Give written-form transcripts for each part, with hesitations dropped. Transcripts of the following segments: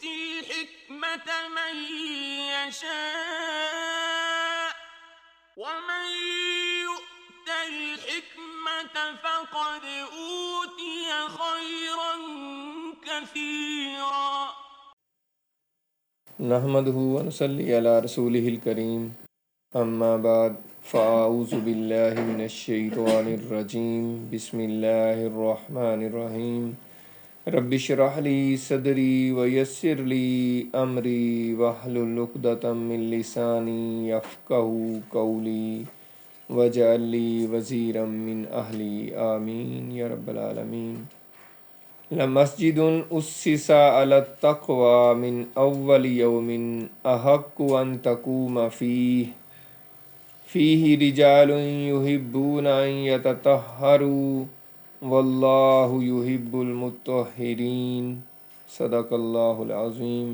يؤتي الحكمة من يشاء ومن يؤت الحكمة فقد أوتي خيرا كثيرا نحمده ونصلي على رسوله الكريم اما بعد فاعوذ باللہ من الشیطان الرجیم بسم اللہ الرحمن الرحیم رب اشرح لی صدری ویسر لی امری واحلل عقدۃ من لسانی یفقہوا قولی واجعل لی وزیرا من اہلی آمین یا رب العالمین لمسجد اسس علی التقوی من اول یوم احق ان تقوم فیہ رجال یحبون ان یتطہروا واللہ یحب المطہرین صدق اللہ العظیم۔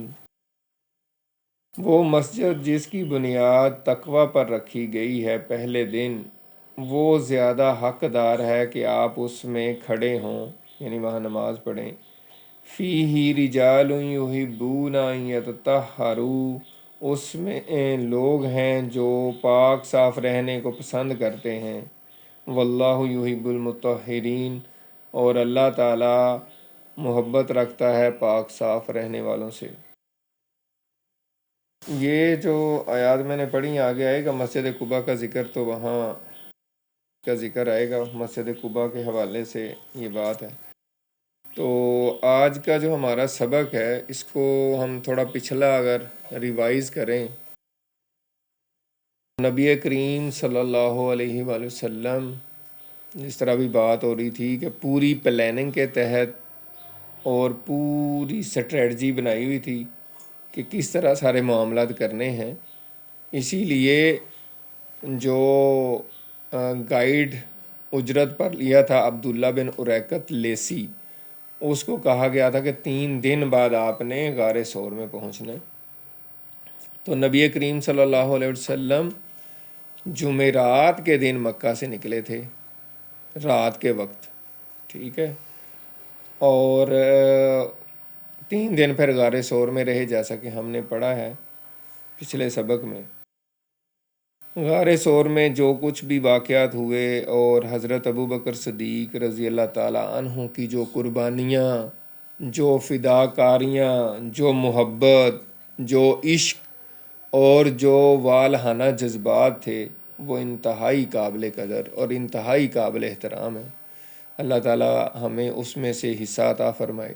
وہ مسجد جس کی بنیاد تقوی پر رکھی گئی ہے پہلے دن وہ زیادہ حقدار ہے کہ آپ اس میں کھڑے ہوں، یعنی وہاں نماز پڑھیں۔ فیہ رجال یحبون ان یتطہروا، اس میں لوگ ہیں جو پاک صاف رہنے کو پسند کرتے ہیں۔ واللہ یحب المطہرین، اور اللہ تعالیٰ محبت رکھتا ہے پاک صاف رہنے والوں سے۔ یہ جو آیات میں نے پڑھی آگے آئے گا مسجد قباء کا ذکر، تو وہاں کا ذکر آئے گا مسجد قباء کے حوالے سے یہ بات ہے۔ تو آج کا جو ہمارا سبق ہے اس کو ہم تھوڑا پچھلا اگر ریوائز کریں، نبی کریم صلی اللہ علیہ وآلہ وسلم جس طرح بھی بات ہو رہی تھی کہ پوری پلاننگ کے تحت اور پوری سٹریٹجی بنائی ہوئی تھی کہ کس طرح سارے معاملات کرنے ہیں۔ اسی لیے جو گائیڈ اجرت پر لیا تھا عبداللہ بن اریقط لیسی، اس کو کہا گیا تھا کہ 3 دن بعد آپ نے غار ثور میں پہنچنا ہے۔ تو نبی کریم صلی اللہ علیہ وسلم جمعرات کے دن مکہ سے نکلے تھے رات کے وقت، ٹھیک ہے، اور 3 دن پھر غار ثور میں رہے، جیسا کہ ہم نے پڑھا ہے پچھلے سبق میں۔ غار ثور میں جو کچھ بھی واقعات ہوئے اور حضرت ابوبکر صدیق رضی اللہ تعالیٰ عنہ کی جو قربانیاں، جو فداکاریاں، جو محبت، جو عشق اور جو والہانہ جذبات تھے، وہ انتہائی قابل قدر اور انتہائی قابل احترام ہے۔ اللہ تعالیٰ ہمیں اس میں سے حصہ عطا فرمائے۔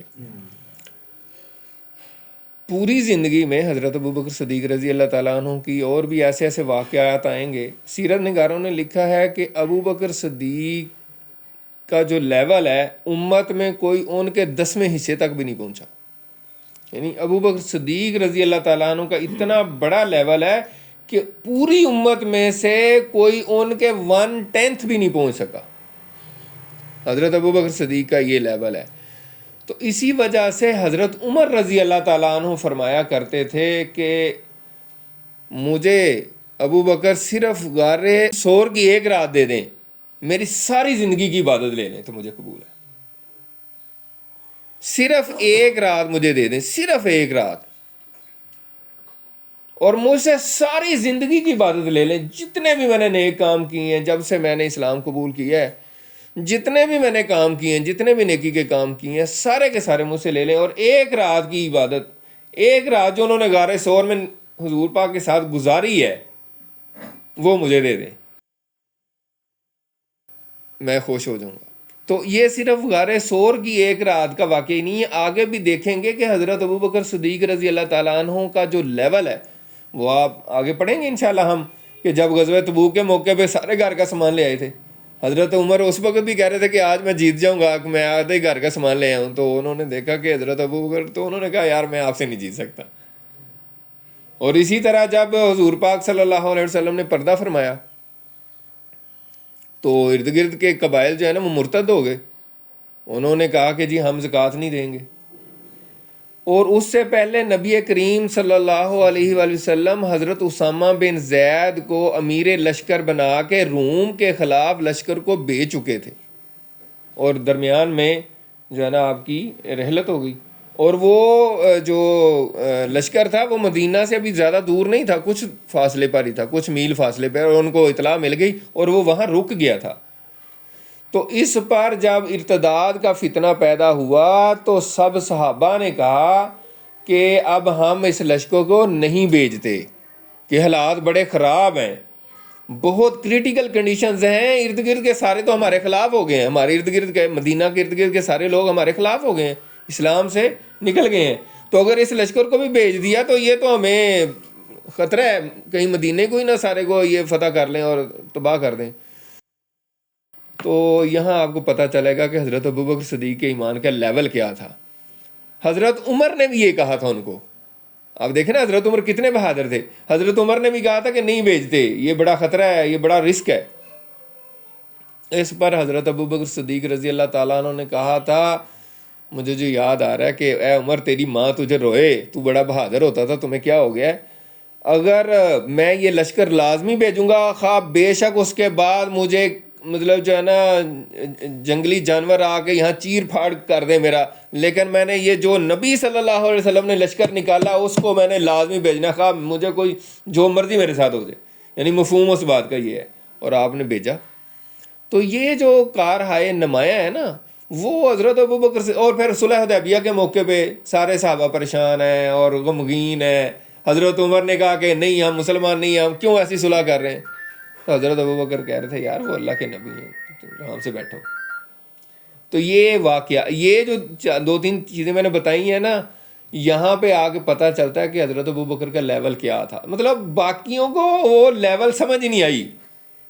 پوری زندگی میں حضرت ابوبکر صدیق رضی اللہ تعالیٰ عنہ کی اور بھی ایسے ایسے واقعات آئیں گے۔ سیرت نگاروں نے لکھا ہے کہ ابوبکر صدیق کا جو لیول ہے امت میں کوئی ان کے 10ویں حصے تک بھی نہیں پہنچا، یعنی ابوبکر صدیق رضی اللہ تعالیٰ عنہ کا اتنا بڑا لیول ہے کہ پوری امت میں سے کوئی ان کے 1/10 بھی نہیں پہنچ سکا۔ حضرت ابوبکر صدیق کا یہ لیول ہے۔ تو اسی وجہ سے حضرت عمر رضی اللہ تعالیٰ عنہ فرمایا کرتے تھے کہ مجھے ابوبکر صرف غار ثور کی 1 رات دے دیں، میری ساری زندگی کی عبادت لے لیں تو مجھے قبول ہے۔ صرف 1 رات مجھے دے دیں، صرف 1 رات، اور مجھ سے ساری زندگی کی عبادت لے لیں، جتنے بھی میں نے نیک کام کیے ہیں جب سے میں نے اسلام قبول کیا ہے، جتنے بھی میں نے کام کیے ہیں، جتنے بھی نیکی کے کام کیے ہیں، سارے کے سارے مجھ سے لے لیں، اور 1 رات کی عبادت، 1 رات جو انہوں نے غار ثور میں حضور پاک کے ساتھ گزاری ہے وہ مجھے دے دیں، میں خوش ہو جاؤں گا۔ تو یہ صرف غار ثور کی 1 رات کا واقعہ نہیں ہے، آگے بھی دیکھیں گے کہ حضرت ابوبکر صدیق رضی اللہ تعالیٰ عنہ کا جو لیول ہے وہ آپ آگے پڑھیں گے انشاءاللہ ہم، کہ جب غزوہ تبوک کے موقع پہ سارے گھر کا سامان لے آئے تھے، حضرت عمر اس وقت بھی کہہ رہے تھے کہ آج میں جیت جاؤں گا کہ میں آدھے ہی گھر کا سامان لے آؤں، تو انہوں نے دیکھا کہ حضرت ابوبکر، تو انہوں نے کہا یار میں آپ سے نہیں جیت سکتا۔ اور اسی طرح جب حضور پاک صلی اللہ علیہ وسلم نے پردہ فرمایا تو ارد گرد کے قبائل جو ہے نا وہ مرتد ہو گئے، انہوں نے کہا کہ جی ہم زکوٰۃ نہیں دیں گے۔ اور اس سے پہلے نبی کریم صلی اللہ علیہ وآلہ وسلم حضرت اسامہ بن زید کو امیر لشکر بنا کے روم کے خلاف لشکر کو بھیج چکے تھے، اور درمیان میں جو ہے نا آپ کی رحلت ہو گئی، اور وہ جو لشکر تھا وہ مدینہ سے ابھی زیادہ دور نہیں تھا، کچھ فاصلے پر ہی تھا، کچھ میل فاصلے پر، اور ان کو اطلاع مل گئی اور وہ وہاں رک گیا تھا۔ تو اس پر جب ارتداد کا فتنہ پیدا ہوا تو سب صحابہ نے کہا کہ اب ہم اس لشکر کو نہیں بھیجتے کہ حالات بڑے خراب ہیں، بہت کریٹیکل کنڈیشنز ہیں، ارد گرد کے سارے تو ہمارے خلاف ہو گئے ہیں، ہمارے ارد گرد کے مدینہ کے ارد گرد کے سارے لوگ ہمارے خلاف ہو گئے ہیں، اسلام سے نکل گئے ہیں، تو اگر اس لشکر کو بھی بھیج دیا تو یہ تو ہمیں خطرہ ہے، کہیں مدینے کو ہی نہ سارے کو یہ فتح کر لیں اور تباہ کر دیں۔ تو یہاں آپ کو پتہ چلے گا کہ حضرت ابوبکر صدیق کے ایمان کا لیول کیا تھا۔ حضرت عمر نے بھی یہ کہا تھا ان کو، آپ دیکھیں نا حضرت عمر کتنے بہادر تھے، حضرت عمر نے بھی کہا تھا کہ نہیں بھیجتے، یہ بڑا خطرہ ہے، یہ بڑا رسک ہے۔ اس پر حضرت ابوبکر صدیق رضی اللہ تعالیٰ عنہ نے کہا تھا، مجھے جو یاد آ رہا ہے کہ اے عمر تیری ماں تجھے روئے، تو بڑا بہادر ہوتا تھا، تمہیں کیا ہو گیا ہے؟ اگر میں یہ لشکر لازمی بھیجوں گا، خواہ بے شک اس کے بعد مجھے مطلب جو ہے نا جنگلی جانور آ کے یہاں چیر پھاڑ کر دیں میرا، لیکن میں نے یہ جو نبی صلی اللہ علیہ وسلم نے لشکر نکالا اس کو میں نے لازمی بھیجنا، خواہ مجھے کوئی جو مرضی میرے ساتھ ہو جائے، یعنی مفہوم اس بات کا یہ ہے، اور آپ نے بھیجا۔ تو یہ جو کارہائے نمایاں ہے نا وہ حضرت ابوبکر سے، اور پھر صلح حدیبیہ کے موقع پہ سارے صحابہ پریشان ہیں اور غمگین ہیں، حضرت عمر نے کہا کہ نہیں ہم مسلمان نہیں، ہم کیوں ایسی صلح کر رہے ہیں؟ تو حضرت ابوبکر کہہ رہے تھے یار وہ اللہ کے نبی ہیں، تو آرام سے بیٹھو۔ تو یہ واقعہ، یہ جو دو تین چیزیں میں نے بتائی ہیں نا، یہاں پہ آ کے پتہ چلتا ہے کہ حضرت ابوبکر کا لیول کیا تھا، مطلب باقیوں کو وہ لیول سمجھ نہیں آئی،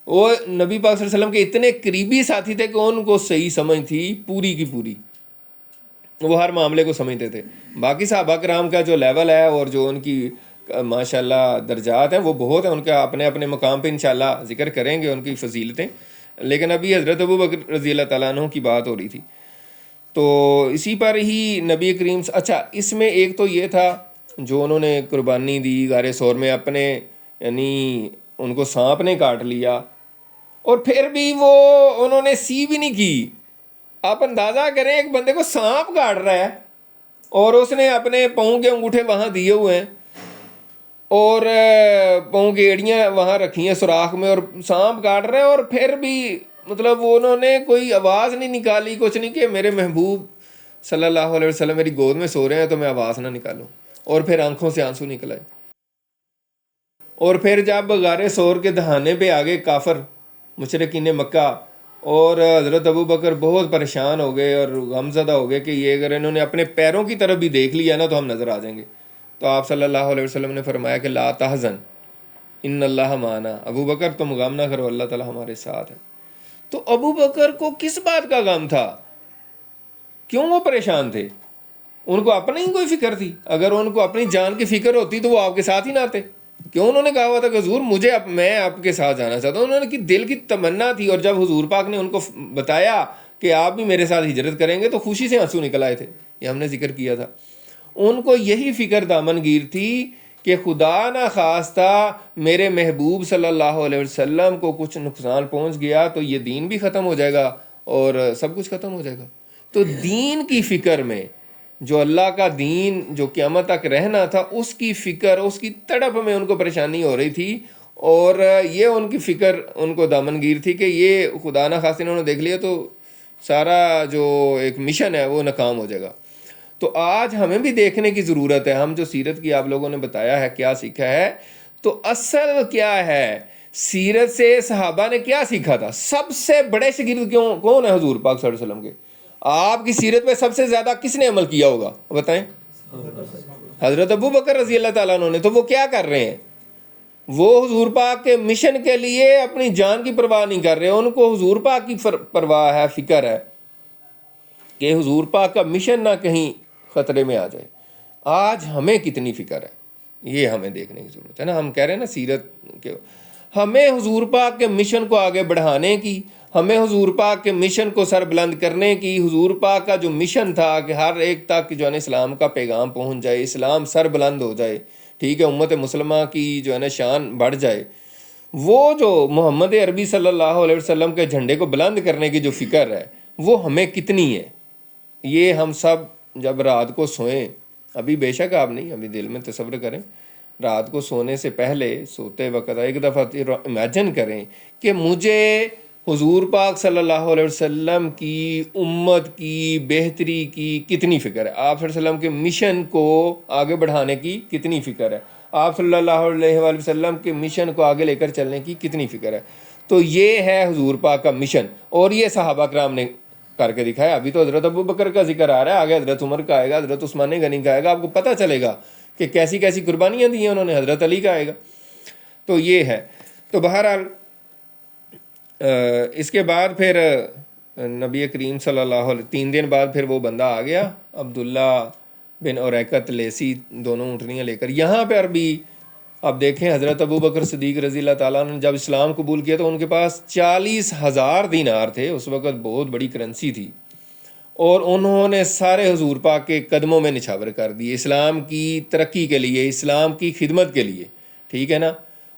وہ نبی پاک صلی اللہ علیہ وسلم کے اتنے قریبی ساتھی تھے کہ ان کو صحیح سمجھ تھی پوری کی پوری، وہ ہر معاملے کو سمجھتے تھے۔ باقی صحابہ کرام کا جو لیول ہے اور جو ان کی ماشاءاللہ درجات ہیں وہ بہت ہیں، ان کا اپنے اپنے مقام پہ انشاءاللہ ذکر کریں گے ان کی فضیلتیں، لیکن ابھی حضرت ابوبکر رضی اللہ تعالیٰ عنہ کی بات ہو رہی تھی۔ تو اسی پر ہی نبی کریم اچھا اس میں ایک تو یہ تھا جو انہوں نے قربانی دی غار ثور میں، اپنے یعنی ان کو سانپ نے کاٹ لیا اور پھر بھی وہ انہوں نے سی بھی نہیں کی۔ آپ اندازہ کریں ایک بندے کو سانپ کاٹ رہا ہے اور اس نے اپنے پاؤں کے انگوٹھے وہاں دیے ہوئے ہیں اور پاؤں کی ایڑیاں وہاں رکھی ہیں سوراخ میں، اور سانپ کاٹ رہے ہیں، اور پھر بھی مطلب وہ انہوں نے کوئی آواز نہیں نکالی، کچھ نہیں کہ میرے محبوب صلی اللہ علیہ وسلم میری گود میں سو رہے ہیں تو میں آواز نہ نکالوں، اور پھر آنکھوں سے آنسو نکل آئے۔ اور پھر جب غار ثور کے دہانے پہ آگے کافر مشرکین مکہ، اور حضرت ابوبکر بہت پریشان ہو گئے اور غمزدہ ہو گئے کہ یہ اگر انہوں نے اپنے پیروں کی طرف بھی دیکھ لیا نا تو ہم نظر آ جائیں گے، تو آپ صلی اللہ علیہ وسلم نے فرمایا کہ لا تحزن ان اللہ معنا، ابوبکر تم غم نہ کرو، اللہ تعالیٰ ہمارے ساتھ ہے۔ تو ابوبکر کو کس بات کا غم تھا؟ کیوں وہ پریشان تھے؟ ان کو اپنی ہی کوئی فکر تھی؟ اگر ان کو اپنی جان کی فکر ہوتی تو وہ آپ کے ساتھ ہی نہ آتے۔ کیوں انہوں نے کہا ہوا تھا کہ حضور مجھے میں آپ کے ساتھ جانا چاہتا ہوں؟ انہوں نے کی دل کی تمنا تھی، اور جب حضور پاک نے ان کو بتایا کہ آپ بھی میرے ساتھ ہجرت کریں گے تو خوشی سے آنسو نکل آئے تھے، یہ ہم نے ذکر کیا تھا۔ ان کو یہی فکر دامن گیر تھی کہ خدا نہ خواستہ میرے محبوب صلی اللہ علیہ وسلم کو کچھ نقصان پہنچ گیا تو یہ دین بھی ختم ہو جائے گا اور سب کچھ ختم ہو جائے گا۔ تو دین کی فکر میں، جو اللہ کا دین جو قیامت تک رہنا تھا، اس کی فکر، اس کی تڑپ میں ان کو پریشانی ہو رہی تھی، اور یہ ان کی فکر ان کو دامن گیر تھی کہ یہ خدا نہ خواستہ انہوں نے دیکھ لیا تو سارا جو ایک مشن ہے وہ ناکام ہو جائے گا۔ تو آج ہمیں بھی دیکھنے کی ضرورت ہے، ہم جو سیرت کی آپ لوگوں نے بتایا ہے کیا سیکھا ہے، تو اصل کیا ہے، سیرت سے صحابہ نے کیا سیکھا تھا؟ سب سے بڑے شاگرد کون ہے حضور پاک صلی اللہ علیہ وسلم کے؟ آپ کی سیرت میں سب سے زیادہ کس نے عمل کیا ہوگا بتائیں؟ حضرت ابوبکر رضی اللہ تعالیٰ عنہ نے۔ تو وہ کیا کر رہے ہیں؟ وہ حضور پاک کے مشن کے لیے اپنی جان کی پرواہ نہیں کر رہے، ان کو حضور پاک کی پرواہ ہے، فکر ہے کہ حضور پاک کا مشن نہ کہیں خطرے میں آ جائے۔ آج ہمیں کتنی فکر ہے یہ ہمیں دیکھنے کی ضرورت ہے نا۔ ہم کہہ رہے ہیں نا سیرت کے، ہمیں حضور پاک کے مشن کو آگے بڑھانے کی، ہمیں حضور پاک کے مشن کو سر بلند کرنے کی، حضور پاک کا جو مشن تھا کہ ہر ایک تک جو ہے نا اسلام کا پیغام پہنچ جائے، اسلام سر بلند ہو جائے، ٹھیک ہے، امت مسلمہ کی جو ہے نا شان بڑھ جائے، وہ جو محمد عربی صلی اللہ علیہ وسلم کے جھنڈے کو بلند کرنے کی جو فکر ہے وہ ہمیں کتنی ہے، یہ ہم سب جب رات کو سوئیں، ابھی بے شک آپ نہیں، ابھی دل میں تصور کریں، رات کو سونے سے پہلے سوتے وقت ایک دفعہ امیجن کریں کہ مجھے حضور پاک صلی اللہ علیہ وسلم کی امت کی بہتری کی کتنی فکر ہے، آپ صلی اللہ علیہ وسلم کے مشن کو آگے بڑھانے کی کتنی فکر ہے، آپ صلی اللہ علیہ وآلہ وسلم کے مشن کو آگے لے کر چلنے کی کتنی فکر ہے. تو یہ ہے حضور پاک کا مشن، اور یہ صحابہ کرام نے کر کے دکھایا. ابھی تو حضرت ابو بکر کا ذکر آ رہا ہے، آگے حضرت عمر کا آئے گا، حضرت عثمان غنی کا آئے گا، آپ کو پتہ چلے گا کہ کیسی کیسی قربانیاں دی ہیں انہوں نے. حضرت علی کا آئے گا. تو یہ ہے. تو بہرحال اس کے بعد پھر نبی کریم صلی اللہ علیہ 3 دن بعد پھر وہ بندہ آ گیا، عبداللہ بن اریکت لیسی، دونوں اونٹنیاں لے کر. یہاں پر بھی اب دیکھیں حضرت ابو بکر صدیق رضی اللہ تعالیٰ نے جب اسلام قبول کیا تو ان کے پاس 40,000 دینار تھے، اس وقت بہت بڑی کرنسی تھی، اور انہوں نے سارے حضور پاک کے قدموں میں نچھاور کر دیے اسلام کی ترقی کے لیے، اسلام کی خدمت کے لیے. ٹھیک ہے نا.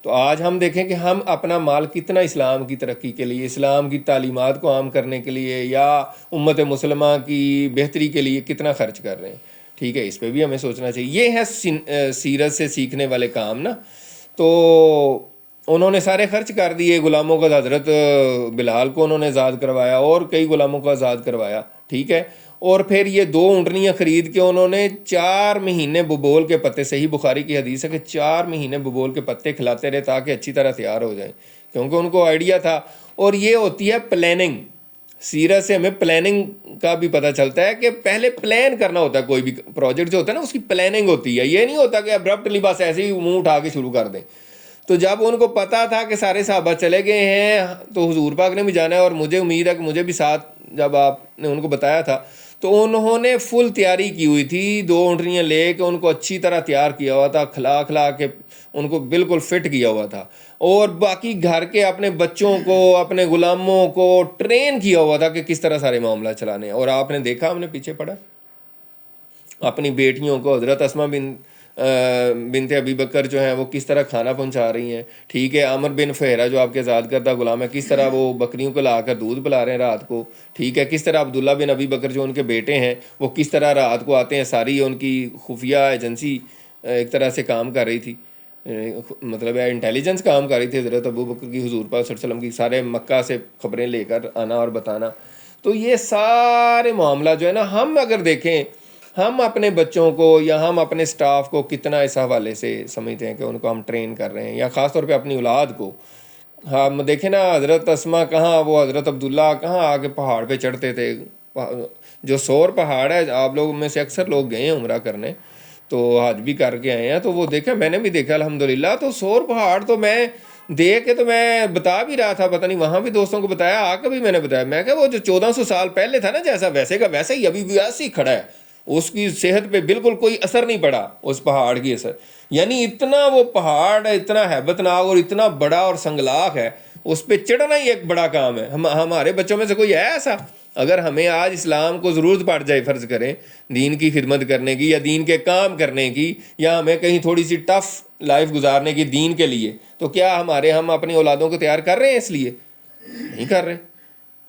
تو آج ہم دیکھیں کہ ہم اپنا مال کتنا اسلام کی ترقی کے لیے، اسلام کی تعلیمات کو عام کرنے کے لیے یا امت مسلمہ کی بہتری کے لیے کتنا خرچ کر رہے ہیں. ٹھیک ہے، اس پہ بھی ہمیں سوچنا چاہیے. یہ ہے سیرت سے سیکھنے والے کام نا. تو انہوں نے سارے خرچ کر دیے. غلاموں کو حضرت بلال کو انہوں نے آزاد کروایا اور کئی غلاموں کو آزاد کروایا. ٹھیک ہے. اور پھر یہ 2 اونٹنیاں خرید کے انہوں نے 4 مہینے ببول کے پتے، صحیح بخاری کی حدیث ہے کہ 4 مہینے ببول کے پتے کھلاتے رہے تاکہ اچھی طرح تیار ہو جائیں، کیونکہ ان کو آئیڈیا تھا. اور یہ ہوتی ہے پلاننگ. سیرت سے ہمیں پلاننگ کا بھی پتہ چلتا ہے کہ پہلے پلان کرنا ہوتا ہے. کوئی بھی پروجیکٹ جو ہوتا ہے نا اس کی پلاننگ ہوتی ہے. یہ نہیں ہوتا کہ ابرپٹلی بس ایسے ہی منہ اٹھا کے شروع کر دیں. تو جب ان کو پتہ تھا کہ سارے صحابہ چلے گئے ہیں تو حضور پاک نے بھی جانا ہے، اور مجھے امید ہے کہ مجھے بھی ساتھ، جب آپ نے ان کو بتایا تھا تو انہوں نے فل تیاری کی ہوئی تھی. 2 اونٹنیاں لے کے ان کو اچھی طرح تیار کیا ہوا تھا، کھلا کے ان کو بالکل فٹ کیا ہوا تھا، اور باقی گھر کے اپنے بچوں کو، اپنے غلاموں کو ٹرین کیا ہوا تھا کہ کس طرح سارے معاملہ چلانے ہیں. اور آپ نے دیکھا، ہم نے پیچھے پڑھا اپنی بیٹیوں کو، حضرت اسماء بنت ابی بکر جو ہیں وہ کس طرح کھانا پہنچا رہی ہیں. ٹھیک ہے. عمر بن فہرہ جو آپ کے آزاد کردہ غلام ہے، کس طرح وہ بکریوں کو لا کر دودھ پلا رہے ہیں رات کو. ٹھیک ہے. کس طرح عبداللہ بن ابی بکر جو ان کے بیٹے ہیں وہ کس طرح رات کو آتے ہیں. ساری ان کی خفیہ ایجنسی ایک طرح سے کام کر رہی تھی، مطلب انٹیلیجنس کام کر رہی تھی حضرت ابو بکر کی، حضور پاک صلی اللہ علیہ وسلم کی، سارے مکہ سے خبریں لے کر آنا اور بتانا. تو یہ سارے معاملہ جو ہے نا، ہم اگر دیکھیں ہم اپنے بچوں کو یا ہم اپنے سٹاف کو کتنا اس حوالے سے سمجھتے ہیں کہ ان کو ہم ٹرین کر رہے ہیں، یا خاص طور پہ اپنی اولاد کو. ہم دیکھیں نا حضرت اسماء کہاں، وہ حضرت عبداللہ کہاں آ کے پہاڑ پہ چڑھتے تھے. جو سور پہاڑ ہے، آپ لوگوں میں سے اکثر لوگ گئے ہیں عمرہ کرنے، تو حج بھی کر کے آئے ہیں، تو وہ دیکھا، میں نے بھی دیکھا الحمدللہ. تو سور پہاڑ تو میں دیکھ کے تو میں بتا بھی رہا تھا، پتہ نہیں وہاں بھی دوستوں کو بتایا، آ کے بھی میں نے بتایا، میں کہ وہ جو 1400 سال پہلے تھا نا جیسا، ویسے کا ویسا ہی ابھی بھی ایسے ہی کھڑا ہے. اس کی صحت پہ بالکل کوئی اثر نہیں پڑا اس پہاڑ کی اثر. یعنی اتنا وہ پہاڑ اتنا ہیبت ناک اور اتنا بڑا اور سنگلاخ ہے، اس پہ چڑھنا ہی ایک بڑا کام ہے. ہمارے بچوں میں سے کوئی ہے ایسا؟ اگر ہمیں آج اسلام کو ضرورت پڑ جائے، فرض کریں دین کی خدمت کرنے کی یا دین کے کام کرنے کی، یا ہمیں کہیں تھوڑی سی ٹف لائف گزارنے کی دین کے لیے، تو کیا ہم اپنی اولادوں کو تیار کر رہے ہیں؟ اس لیے نہیں کر رہے.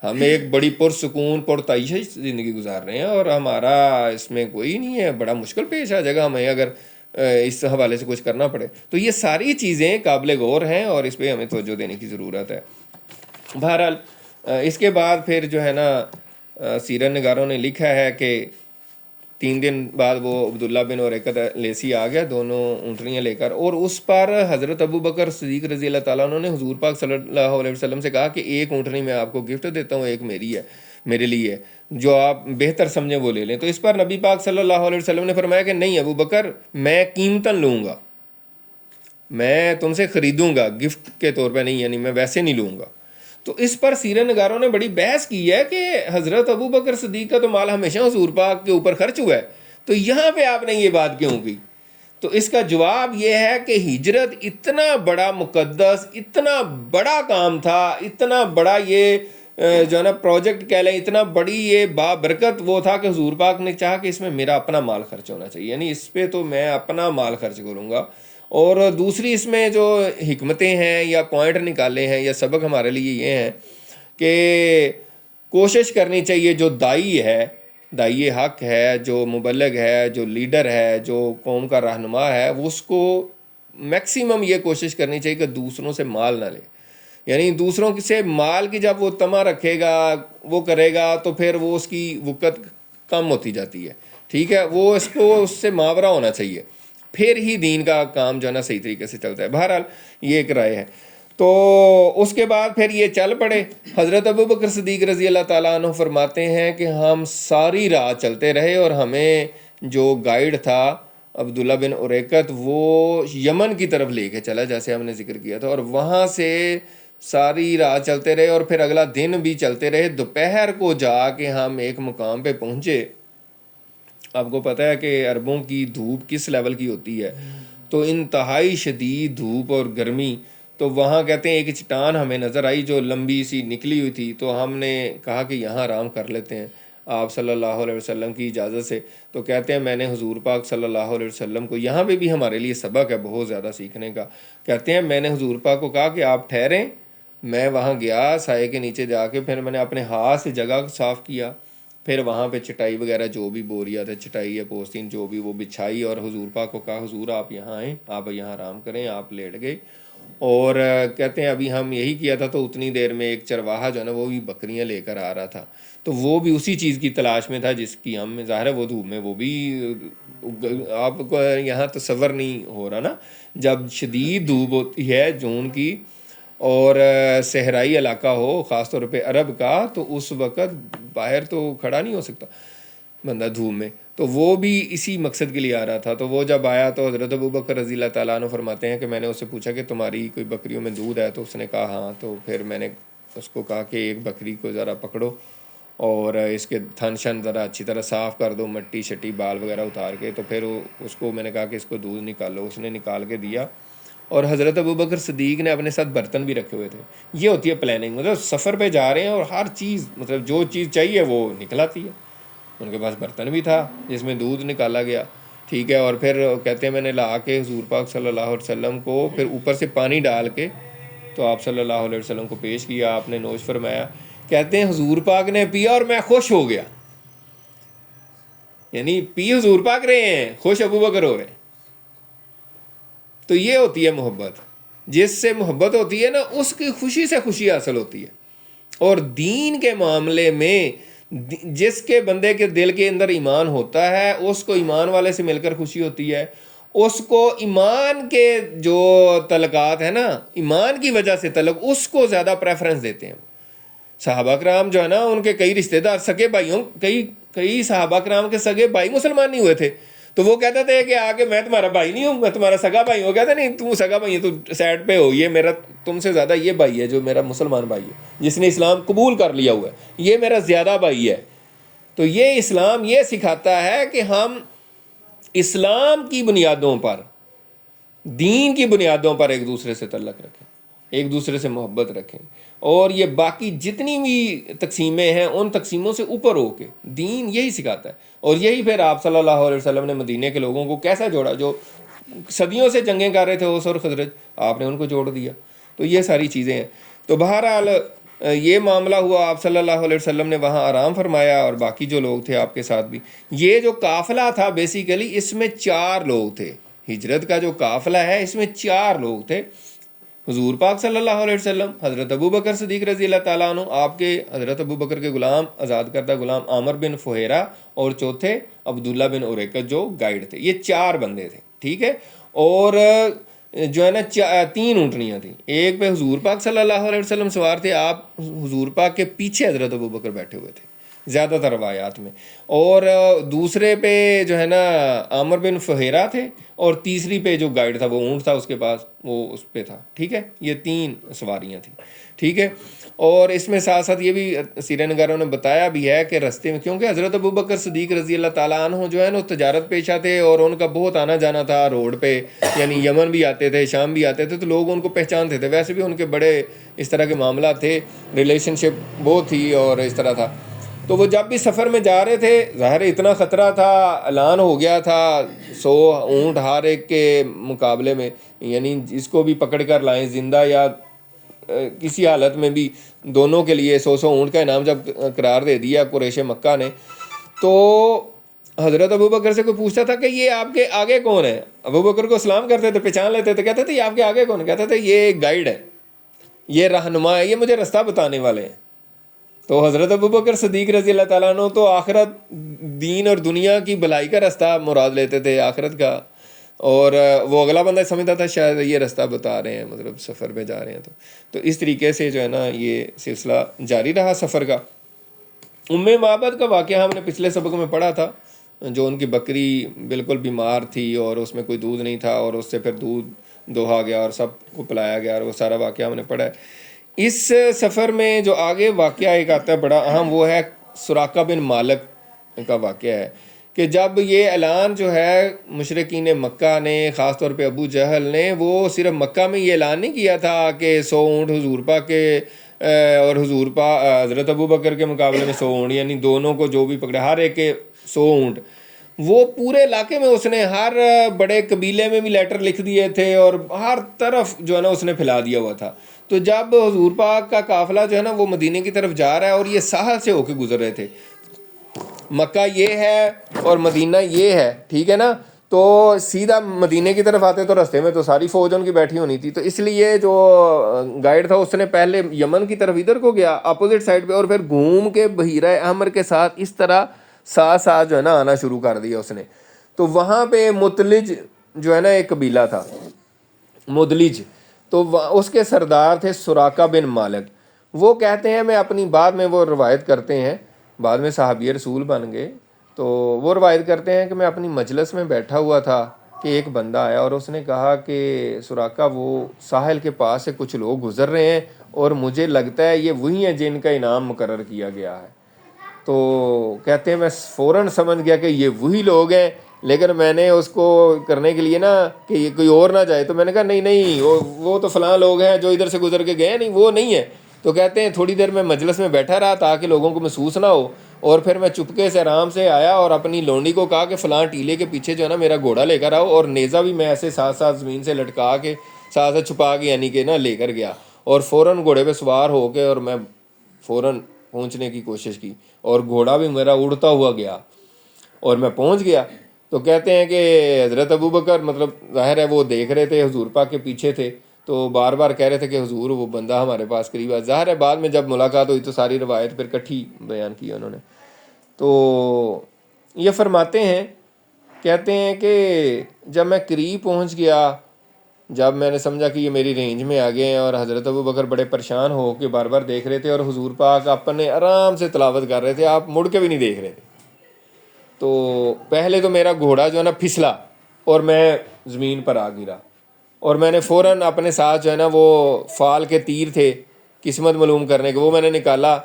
ہم ایک بڑی پرسکون پرتعیش زندگی گزار رہے ہیں، اور ہمارا اس میں کوئی نہیں ہے. بڑا مشکل پیش آ جائے گا ہمیں اگر اس حوالے سے کچھ کرنا پڑے. تو یہ ساری چیزیں قابل غور ہیں اور اس پہ ہمیں توجہ دینے کی ضرورت ہے. بہرحال اس کے بعد پھر جو ہے نا سیرت نگاروں نے لکھا ہے کہ 3 دن بعد وہ عبداللہ بن اریکت لیسی آ گیا 2 اونٹنیاں لے کر، اور اس پر حضرت ابو بکر صدیق رضی اللہ تعالیٰ عنہ نے حضور پاک صلی اللہ علیہ وسلم سے کہا کہ 1 اونٹنی میں آپ کو گفٹ دیتا ہوں، 1 میری ہے، میرے لیے ہے، جو آپ بہتر سمجھیں وہ لے لیں. تو اس پر نبی پاک صلی اللہ علیہ وسلم نے فرمایا کہ نہیں ابو بکر، میں قیمتاً لوں گا، میں تم سے خریدوں گا، گفٹ کے طور پہ نہیں، یعنی میں ویسے نہیں لوں گا. تو اس پر سیرت نگاروں نے بڑی بحث کی ہے کہ حضرت ابو بکر صدیق کا تو مال ہمیشہ حضور پاک کے اوپر خرچ ہوا ہے، تو یہاں پہ آپ نے یہ بات کیوں کی؟ تو اس کا جواب یہ ہے کہ ہجرت اتنا بڑا مقدس، اتنا بڑا کام تھا، اتنا بڑا یہ جو ہے نا پروجیکٹ کہہ لیں، اتنا بڑی یہ بابرکت وہ تھا کہ حضور پاک نے چاہا کہ اس میں میرا اپنا مال خرچ ہونا چاہیے، یعنی اس پہ تو میں اپنا مال خرچ کروں گا. اور دوسری اس میں جو حکمتیں ہیں یا پوائنٹ نکالے ہیں یا سبق ہمارے لیے یہ ہیں کہ کوشش کرنی چاہیے جو دائی ہے داعی حق ہے، جو مبلغ ہے، جو لیڈر ہے، جو قوم کا رہنما ہے، وہ اس کو میکسیمم یہ کوشش کرنی چاہیے کہ دوسروں سے مال نہ لے. یعنی دوسروں سے مال کی جب وہ طمع رکھے گا، وہ کرے گا، تو پھر وہ اس کی وقت کم ہوتی جاتی ہے. ٹھیک ہے، وہ اس کو اس سے ماورا ہونا چاہیے، پھر ہی دین کا کام جو ہے نا صحیح طریقے سے چلتا ہے. بہرحال یہ ایک رائے ہے. تو اس کے بعد پھر یہ چل پڑے. حضرت ابوبکر صدیق رضی اللہ تعالیٰ عنہ فرماتے ہیں کہ ہم ساری رات چلتے رہے، اور ہمیں جو گائیڈ تھا عبداللہ بن اریکت، وہ یمن کی طرف لے کے چلا، جیسے ہم نے ذکر کیا تھا، اور وہاں سے ساری رات چلتے رہے، اور پھر اگلا دن بھی چلتے رہے. دوپہر کو جا کے ہم ایک مقام پہ پہنچے. آپ کو پتہ ہے کہ عربوں کی دھوپ کس لیول کی ہوتی ہے، تو انتہائی شدید دھوپ اور گرمی. تو وہاں کہتے ہیں ایک چٹان ہمیں نظر آئی جو لمبی سی نکلی ہوئی تھی، تو ہم نے کہا کہ یہاں آرام کر لیتے ہیں آپ صلی اللہ علیہ وسلم کی اجازت سے. تو کہتے ہیں میں نے حضور پاک صلی اللہ علیہ وسلم کو، یہاں پہ بھی ہمارے لیے سبق ہے بہت زیادہ سیکھنے کا. کہتے ہیں میں نے حضور پاک کو کہا کہ آپ ٹھہریں. میں وہاں گیا سائے کے نیچے جا کے، پھر میں نے اپنے ہاتھ سے جگہ کو صاف کیا، پھر وہاں پہ چٹائی وغیرہ جو بھی بوریا تھا، چٹائی یا پوستین جو بھی، وہ بچھائی، اور حضور پاک کو کہا حضور آپ یہاں آئیں، آپ یہاں آرام کریں. آپ لیٹ گئے. اور کہتے ہیں ابھی ہم یہی کیا تھا، تو اتنی دیر میں ایک چرواہا جو ہے نا وہ بھی بکریاں لے کر آ رہا تھا. تو وہ بھی اسی چیز کی تلاش میں تھا جس کی ہم، ظاہر ہے وہ دھوپ میں، وہ بھی آپ کو یہاں تصور نہیں ہو رہا نا، جب شدید دھوپ ہوتی ہے جون کی اور صحرائی علاقہ ہو، خاص طور پہ عرب کا، تو اس وقت باہر تو کھڑا نہیں ہو سکتا بندہ دھوپ میں. تو وہ بھی اسی مقصد کے لیے آ رہا تھا. تو وہ جب آیا تو حضرت ابوبکر رضی اللہ تعالیٰ عنہ فرماتے ہیں کہ میں نے اس سے پوچھا کہ تمہاری کوئی بکریوں میں دودھ ہے؟ تو اس نے کہا ہاں. تو پھر میں نے اس کو کہا کہ ایک بکری کو ذرا پکڑو اور اس کے تھن شن ذرا اچھی طرح صاف کر دو، مٹی شٹی بال وغیرہ اتار کے. تو پھر اس کو میں نے کہا کہ اس کو دودھ نکالو. اس نے نکال کے دیا، اور حضرت ابوبکر صدیق نے اپنے ساتھ برتن بھی رکھے ہوئے تھے. یہ ہوتی ہے پلاننگ، مطلب سفر پہ جا رہے ہیں اور ہر چیز، مطلب جو چیز چاہیے وہ نکل آتی ہے. ان کے پاس برتن بھی تھا جس میں دودھ نکالا گیا. ٹھیک ہے. اور پھر کہتے ہیں میں نے لا کے حضور پاک صلی اللہ علیہ وسلم کو پھر اوپر سے پانی ڈال کے تو آپ صلی اللہ علیہ وسلم کو پیش کیا. آپ نے نوش فرمایا. کہتے ہیں حضور پاک نے پیا اور میں خوش ہو گیا. یعنی پی حضور پاک رہے ہیں، خوش ابوبکر ہو رہے ہیں. تو یہ ہوتی ہے محبت. جس سے محبت ہوتی ہے نا، اس کی خوشی سے خوشی حاصل ہوتی ہے. اور دین کے معاملے میں جس کے بندے کے دل کے اندر ایمان ہوتا ہے، اس کو ایمان والے سے مل کر خوشی ہوتی ہے. اس کو ایمان کے جو تعلقات ہیں نا، ایمان کی وجہ سے تعلق، اس کو زیادہ پریفرنس دیتے ہیں. صحابہ کرام جو ہے نا، ان کے کئی رشتہ دار سگے بھائیوں، کئی صحابہ کرام کے سگے بھائی مسلمان نہیں ہوئے تھے. تو وہ کہتے تھے کہ آگے میں تمہارا بھائی نہیں ہوں، میں تمہارا سگا بھائی ہوں. کہتے نہیں تم سگا بھائی ہے، تو سائڈ پہ ہو، یہ میرا تم سے زیادہ یہ بھائی ہے جو میرا مسلمان بھائی ہے، جس نے اسلام قبول کر لیا ہوا ہے، یہ میرا زیادہ بھائی ہے. تو یہ اسلام یہ سکھاتا ہے کہ ہم اسلام کی بنیادوں پر، دین کی بنیادوں پر ایک دوسرے سے تعلق رکھیں، ایک دوسرے سے محبت رکھیں. اور یہ باقی جتنی بھی تقسیمیں ہیں، ان تقسیموں سے اوپر ہو کے دین یہی سکھاتا ہے. اور یہی پھر آپ صلی اللہ علیہ وسلم نے مدینے کے لوگوں کو کیسا جوڑا، جو صدیوں سے جنگیں کر رہے تھے اوس اور خزرج، آپ نے ان کو جوڑ دیا. تو یہ ساری چیزیں ہیں. تو بہرحال یہ معاملہ ہوا. آپ صلی اللہ علیہ وسلم نے وہاں آرام فرمایا، اور باقی جو لوگ تھے آپ کے ساتھ بھی. یہ جو قافلہ تھا بیسیکلی، اس میں 4 لوگ تھے. ہجرت کا جو قافلہ ہے، اس میں 4 لوگ تھے. حضور پاک صلی اللہ علیہ وسلم، حضرت ابوبکر صدیق رضی اللہ تعالیٰ عنہ، آپ کے حضرت ابوبکر کے غلام، آزاد کردہ غلام عامر بن فہیرہ، اور چوتھے عبداللہ بن اریکت جو گائیڈ تھے. یہ 4 بندے تھے. ٹھیک ہے. اور جو ہے نا 3 اونٹنیاں تھیں. ایک پہ حضور پاک صلی اللہ علیہ وسلم سوار تھے، آپ حضور پاک کے پیچھے حضرت ابوبکر بیٹھے ہوئے تھے زیادہ تر روایات میں. اور دوسرے پہ جو ہے نا عامر بن فہیرہ تھے، اور تیسری پہ جو گائیڈ تھا وہ اونٹ تھا اس کے پاس، وہ اس پہ تھا. ٹھیک ہے. یہ 3 سواریاں تھیں. ٹھیک ہے. اور اس میں ساتھ ساتھ یہ بھی سیرہ نگاروں نے بتایا بھی ہے کہ رستے میں، کیونکہ حضرت ابوبکر صدیق رضی اللہ تعالیٰ عنہ جو ہے نا تجارت پیشہ تھے، اور ان کا بہت آنا جانا تھا روڈ پہ، یعنی یمن بھی آتے تھے، شام بھی آتے تھے، تو لوگ ان کو پہچانتے تھے. ویسے بھی ان کے بڑے اس طرح کے معاملات تھے، ریلیشن شپ بہت تھی اور اس طرح تھا. تو وہ جب بھی سفر میں جا رہے تھے، ظاہر اتنا خطرہ تھا، اعلان ہو گیا تھا 100 اونٹ ہر ایک کے مقابلے میں، یعنی اس کو بھی پکڑ کر لائیں زندہ یا کسی حالت میں بھی، دونوں کے لیے 100 اونٹ کا انعام جب قرار دے دیا قریش مکہ نے. تو حضرت ابوبکر سے کوئی پوچھتا تھا کہ یہ آپ کے آگے کون ہے، ابوبکر کو سلام کرتے تھے، پہچان لیتے تھے، کہتے تھے یہ آپ کے آگے کون ہے، کہتے تھے یہ ایک گائیڈ ہے، یہ رہنما ہے، یہ مجھے رستہ بتانے والے ہیں۔ تو حضرت ابوبکر صدیق رضی اللہ تعالیٰ عنہ تو آخرت، دین اور دنیا کی بھلائی کا رستہ مراد لیتے تھے، آخرت کا، اور وہ اگلا بندہ سمجھتا تھا شاید یہ رستہ بتا رہے ہیں، مطلب سفر پہ جا رہے ہیں۔ تو اس طریقے سے جو ہے نا یہ سلسلہ جاری رہا سفر کا۔ ام معبد کا واقعہ ہم نے پچھلے سبق میں پڑھا تھا، جو ان کی بکری بالکل بیمار تھی اور اس میں کوئی دودھ نہیں تھا، اور اس سے پھر دودھ دوہا گیا اور سب کو پلایا گیا، اور وہ سارا واقعہ ہم نے پڑھا ہے۔ اس سفر میں جو آگے واقعہ ایک آتا ہے بڑا اہم، وہ ہے سراقہ بن مالک کا واقعہ ہے، کہ جب یہ اعلان جو ہے مشرکین مکہ نے، خاص طور پہ ابو جہل نے، وہ صرف مکہ میں یہ اعلان نہیں کیا تھا کہ 100 اونٹ حضور پاک کے اور حضور پاک حضرت ابوبکر کے مقابلے میں 100 اونٹ، یعنی دونوں کو جو بھی پکڑے ہر ایک کے 100 اونٹ، وہ پورے علاقے میں اس نے ہر بڑے قبیلے میں بھی لیٹر لکھ دیے تھے، اور ہر طرف جو ہے نا اس نے پھیلا دیا ہوا تھا۔ تو جب حضور پاک کا قافلہ جو ہے نا وہ مدینے کی طرف جا رہا ہے، اور یہ ساحل سے ہو کے گزر رہے تھے، مکہ یہ ہے اور مدینہ یہ ہے، ٹھیک ہے نا، تو سیدھا مدینے کی طرف آتے تو رستے میں تو ساری فوج ان کی بیٹھی ہونی تھی، تو اس لیے جو گائیڈ تھا اس نے پہلے یمن کی طرف ادھر کو گیا اپوزٹ سائڈ پہ، اور پھر گھوم کے بحیرہ احمر کے ساتھ اس طرح ساتھ ساتھ جو ہے نا آنا شروع کر دیا اس نے۔ تو وہاں پہ متلج جو ہے نا ایک قبیلہ تھا، مدلج، تو اس کے سردار تھے سراقہ بن مالک۔ وہ کہتے ہیں، میں اپنی بعد میں وہ روایت کرتے ہیں، بعد میں صحابی رسول بن گئے، تو وہ روایت کرتے ہیں کہ میں اپنی مجلس میں بیٹھا ہوا تھا کہ ایک بندہ آیا اور اس نے کہا کہ سراقہ وہ ساحل کے پاس سے کچھ لوگ گزر رہے ہیں، اور مجھے لگتا ہے یہ وہی ہیں جن کا انعام مقرر کیا گیا ہے۔ تو کہتے ہیں میں فوراً سمجھ گیا کہ یہ وہی لوگ ہیں، لیکن میں نے اس کو کرنے کے لیے نا کہ یہ کوئی اور نہ جائے، تو میں نے کہا نہیں نہیں وہ تو فلاں لوگ ہیں جو ادھر سے گزر کے گئے، نہیں وہ نہیں ہے۔ تو کہتے ہیں تھوڑی دیر میں مجلس میں بیٹھا رہا تاکہ لوگوں کو محسوس نہ ہو، اور پھر میں چپکے سے آرام سے آیا اور اپنی لونڈی کو کہا کہ فلاں ٹیلے کے پیچھے جو ہے نا میرا گھوڑا لے کر آؤ، اور نیزہ بھی میں ایسے ساتھ ساتھ زمین سے لٹکا کے ساتھ ساتھ چھپا کے یعنی کہ نا لے کر گیا، اور فوراً گھوڑے پہ سوار ہو کے اور میں فوراً پہنچنے کی کوشش کی، اور گھوڑا بھی میرا اڑتا ہوا گیا اور میں پہنچ گیا۔ تو کہتے ہیں کہ حضرت ابوبکر مطلب ظاہر ہے وہ دیکھ رہے تھے، حضور پاک کے پیچھے تھے، تو بار بار کہہ رہے تھے کہ حضور وہ بندہ ہمارے پاس قریب ہے۔ ظاہر ہے بعد میں جب ملاقات ہوئی تو ساری روایت پھر کٹھی بیان کی انہوں نے۔ تو یہ فرماتے ہیں، کہتے ہیں کہ جب میں قریب پہنچ گیا، جب میں نے سمجھا کہ یہ میری رینج میں آ گئے ہیں، اور حضرت ابوبکر بڑے پریشان ہو کے بار بار دیکھ رہے تھے، اور حضور پاک اپنے آرام سے تلاوت کر رہے تھے، آپ مڑ کے بھی نہیں دیکھ رہے تھے۔ تو پہلے تو میرا گھوڑا جو ہے نا پھسلا اور میں زمین پر آ گرا، اور میں نے فوراً اپنے ساتھ جو ہے نا وہ فال کے تیر تھے قسمت معلوم کرنے کے، وہ میں نے نکالا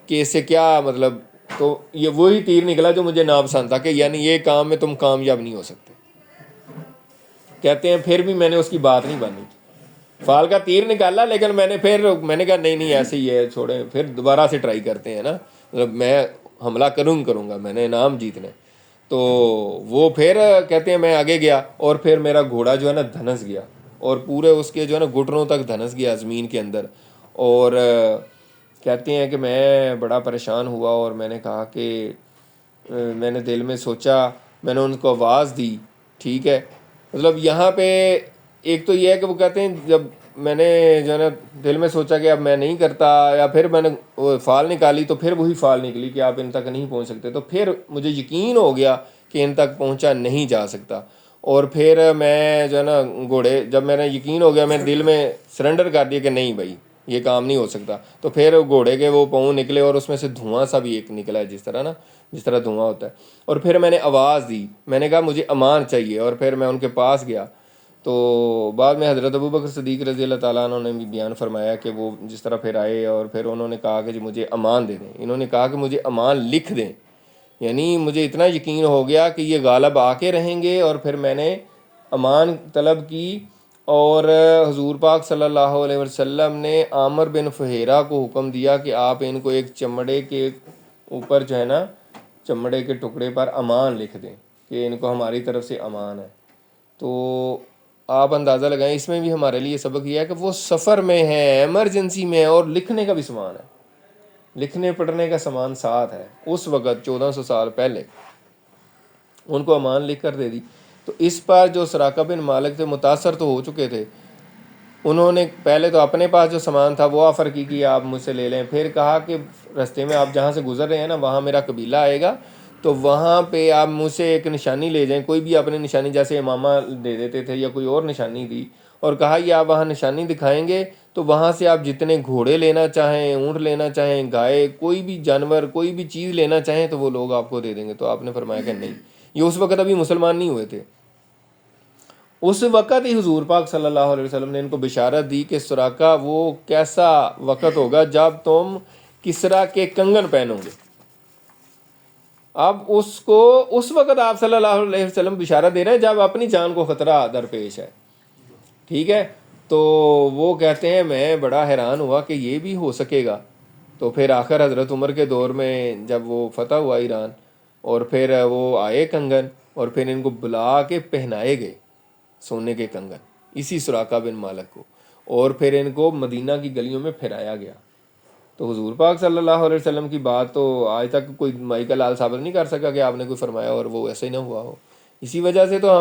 کہ اس سے کیا مطلب، تو یہ وہی تیر نکلا جو مجھے ناپسند تھا، کہ یعنی یہ کام میں تم کامیاب نہیں ہو سکتے۔ کہتے ہیں پھر بھی میں نے اس کی بات نہیں مانی، فال کا تیر نکالا، لیکن میں نے کہا نہیں ایسے ہی ہے، چھوڑیں، پھر دوبارہ سے ٹرائی کرتے ہیں نا، مطلب میں حملہ کروں گا، میں نے انعام جیتنا ہے۔ تو وہ پھر کہتے ہیں میں آگے گیا، اور پھر میرا گھوڑا جو ہے نا دھنس گیا، اور پورے اس کے جو ہے نا گھٹنوں تک دھنس گیا زمین کے اندر، اور کہتے ہیں کہ میں بڑا پریشان ہوا، اور میں نے کہا کہ میں نے دل میں سوچا، میں نے ان کو آواز دی، ٹھیک ہے، مطلب یہاں پہ ایک تو یہ ہے کہ وہ کہتے ہیں جب میں نے جو ہے نا دل میں سوچا کہ اب میں نہیں کرتا، یا پھر میں نے فال نکالی تو پھر وہی فال نکلی کہ آپ ان تک نہیں پہنچ سکتے، تو پھر مجھے یقین ہو گیا کہ ان تک پہنچا نہیں جا سکتا، اور پھر میں جو ہے نا گھوڑے، جب میں نے یقین ہو گیا میں دل میں سرنڈر کر دیا کہ نہیں بھائی یہ کام نہیں ہو سکتا، تو پھر گھوڑے کے وہ پاؤں نکلے، اور اس میں سے دھواں سا بھی ایک نکلا ہے، جس طرح دھواں ہوتا ہے، اور پھر میں نے آواز دی، میں نے کہا مجھے امان چاہیے، اور پھر میں ان کے پاس گیا۔ تو بعد میں حضرت ابوبکر صدیق رضی اللہ تعالیٰ عنہ نے بھی بیان فرمایا کہ وہ جس طرح پھر آئے، اور پھر انہوں نے کہا کہ جی مجھے امان دے دیں، انہوں نے کہا کہ مجھے امان لکھ دیں، یعنی مجھے اتنا یقین ہو گیا کہ یہ غالب آ کے رہیں گے، اور پھر میں نے امان طلب کی، اور حضور پاک صلی اللہ علیہ وسلم نے عامر بن فہیرہ کو حکم دیا کہ آپ ان کو ایک چمڑے کے اوپر جو ہے نا چمڑے کے ٹکڑے پر امان لکھ دیں کہ ان کو ہماری طرف سے امان ہے۔ تو آپ اندازہ لگائیں، اس میں بھی ہمارے لیے سبق یہ ہے کہ وہ سفر میں ہے، ایمرجنسی میں ہے، اور لکھنے کا بھی سامان ہے، لکھنے پڑھنے کا سامان ساتھ ہے. اس وقت 1400 سال پہلے ان کو امان لکھ کر دے دی. تو اس پر جو سراقہ بن مالک تھے متاثر تو ہو چکے تھے. انہوں نے پہلے تو اپنے پاس جو سامان تھا وہ آفر کی کہ آپ مجھ سے لے لیں. پھر کہا کہ رستے میں آپ جہاں سے گزر رہے ہیں نا وہاں میرا قبیلہ آئے گا, تو وہاں پہ آپ مجھ سے ایک نشانی لے جائیں, کوئی بھی اپنی نشانی, جیسے امامہ دے دیتے تھے یا کوئی اور نشانی دی, اور کہا یہ آپ وہاں نشانی دکھائیں گے تو وہاں سے آپ جتنے گھوڑے لینا چاہیں, اونٹ لینا چاہیں, گائے, کوئی بھی جانور, کوئی بھی چیز لینا چاہیں تو وہ لوگ آپ کو دے دیں گے. تو آپ نے فرمایا کہ نہیں. یہ اس وقت ابھی مسلمان نہیں ہوئے تھے. اس وقت ہی حضور پاک صلی اللہ علیہ وسلم نے ان کو بشارت دی کہ سراقہ وہ کیسا وقت ہوگا جب تم کسرا کے کنگن پہنو گے. اب اس وقت آپ صلی اللہ علیہ وسلم بشارت دے رہے ہیں جب اپنی جان کو خطرہ درپیش ہے. ٹھیک ہے, تو وہ کہتے ہیں میں بڑا حیران ہوا کہ یہ بھی ہو سکے گا. تو پھر آخر حضرت عمر کے دور میں جب وہ فتح ہوا ایران, اور پھر وہ آئے کنگن, اور پھر ان کو بلا کے پہنائے گئے سونے کے کنگن اسی سراقہ بن مالک کو, اور پھر ان کو مدینہ کی گلیوں میں پھرایا گیا. تو حضور پاک صلی اللہ علیہ وسلم کی بات تو آج تک کوئی مائی کا لال ثابت نہیں کر سکا کہ آپ نے کوئی فرمایا اور وہ ایسے ہی نہ ہوا ہو. اسی وجہ سے تو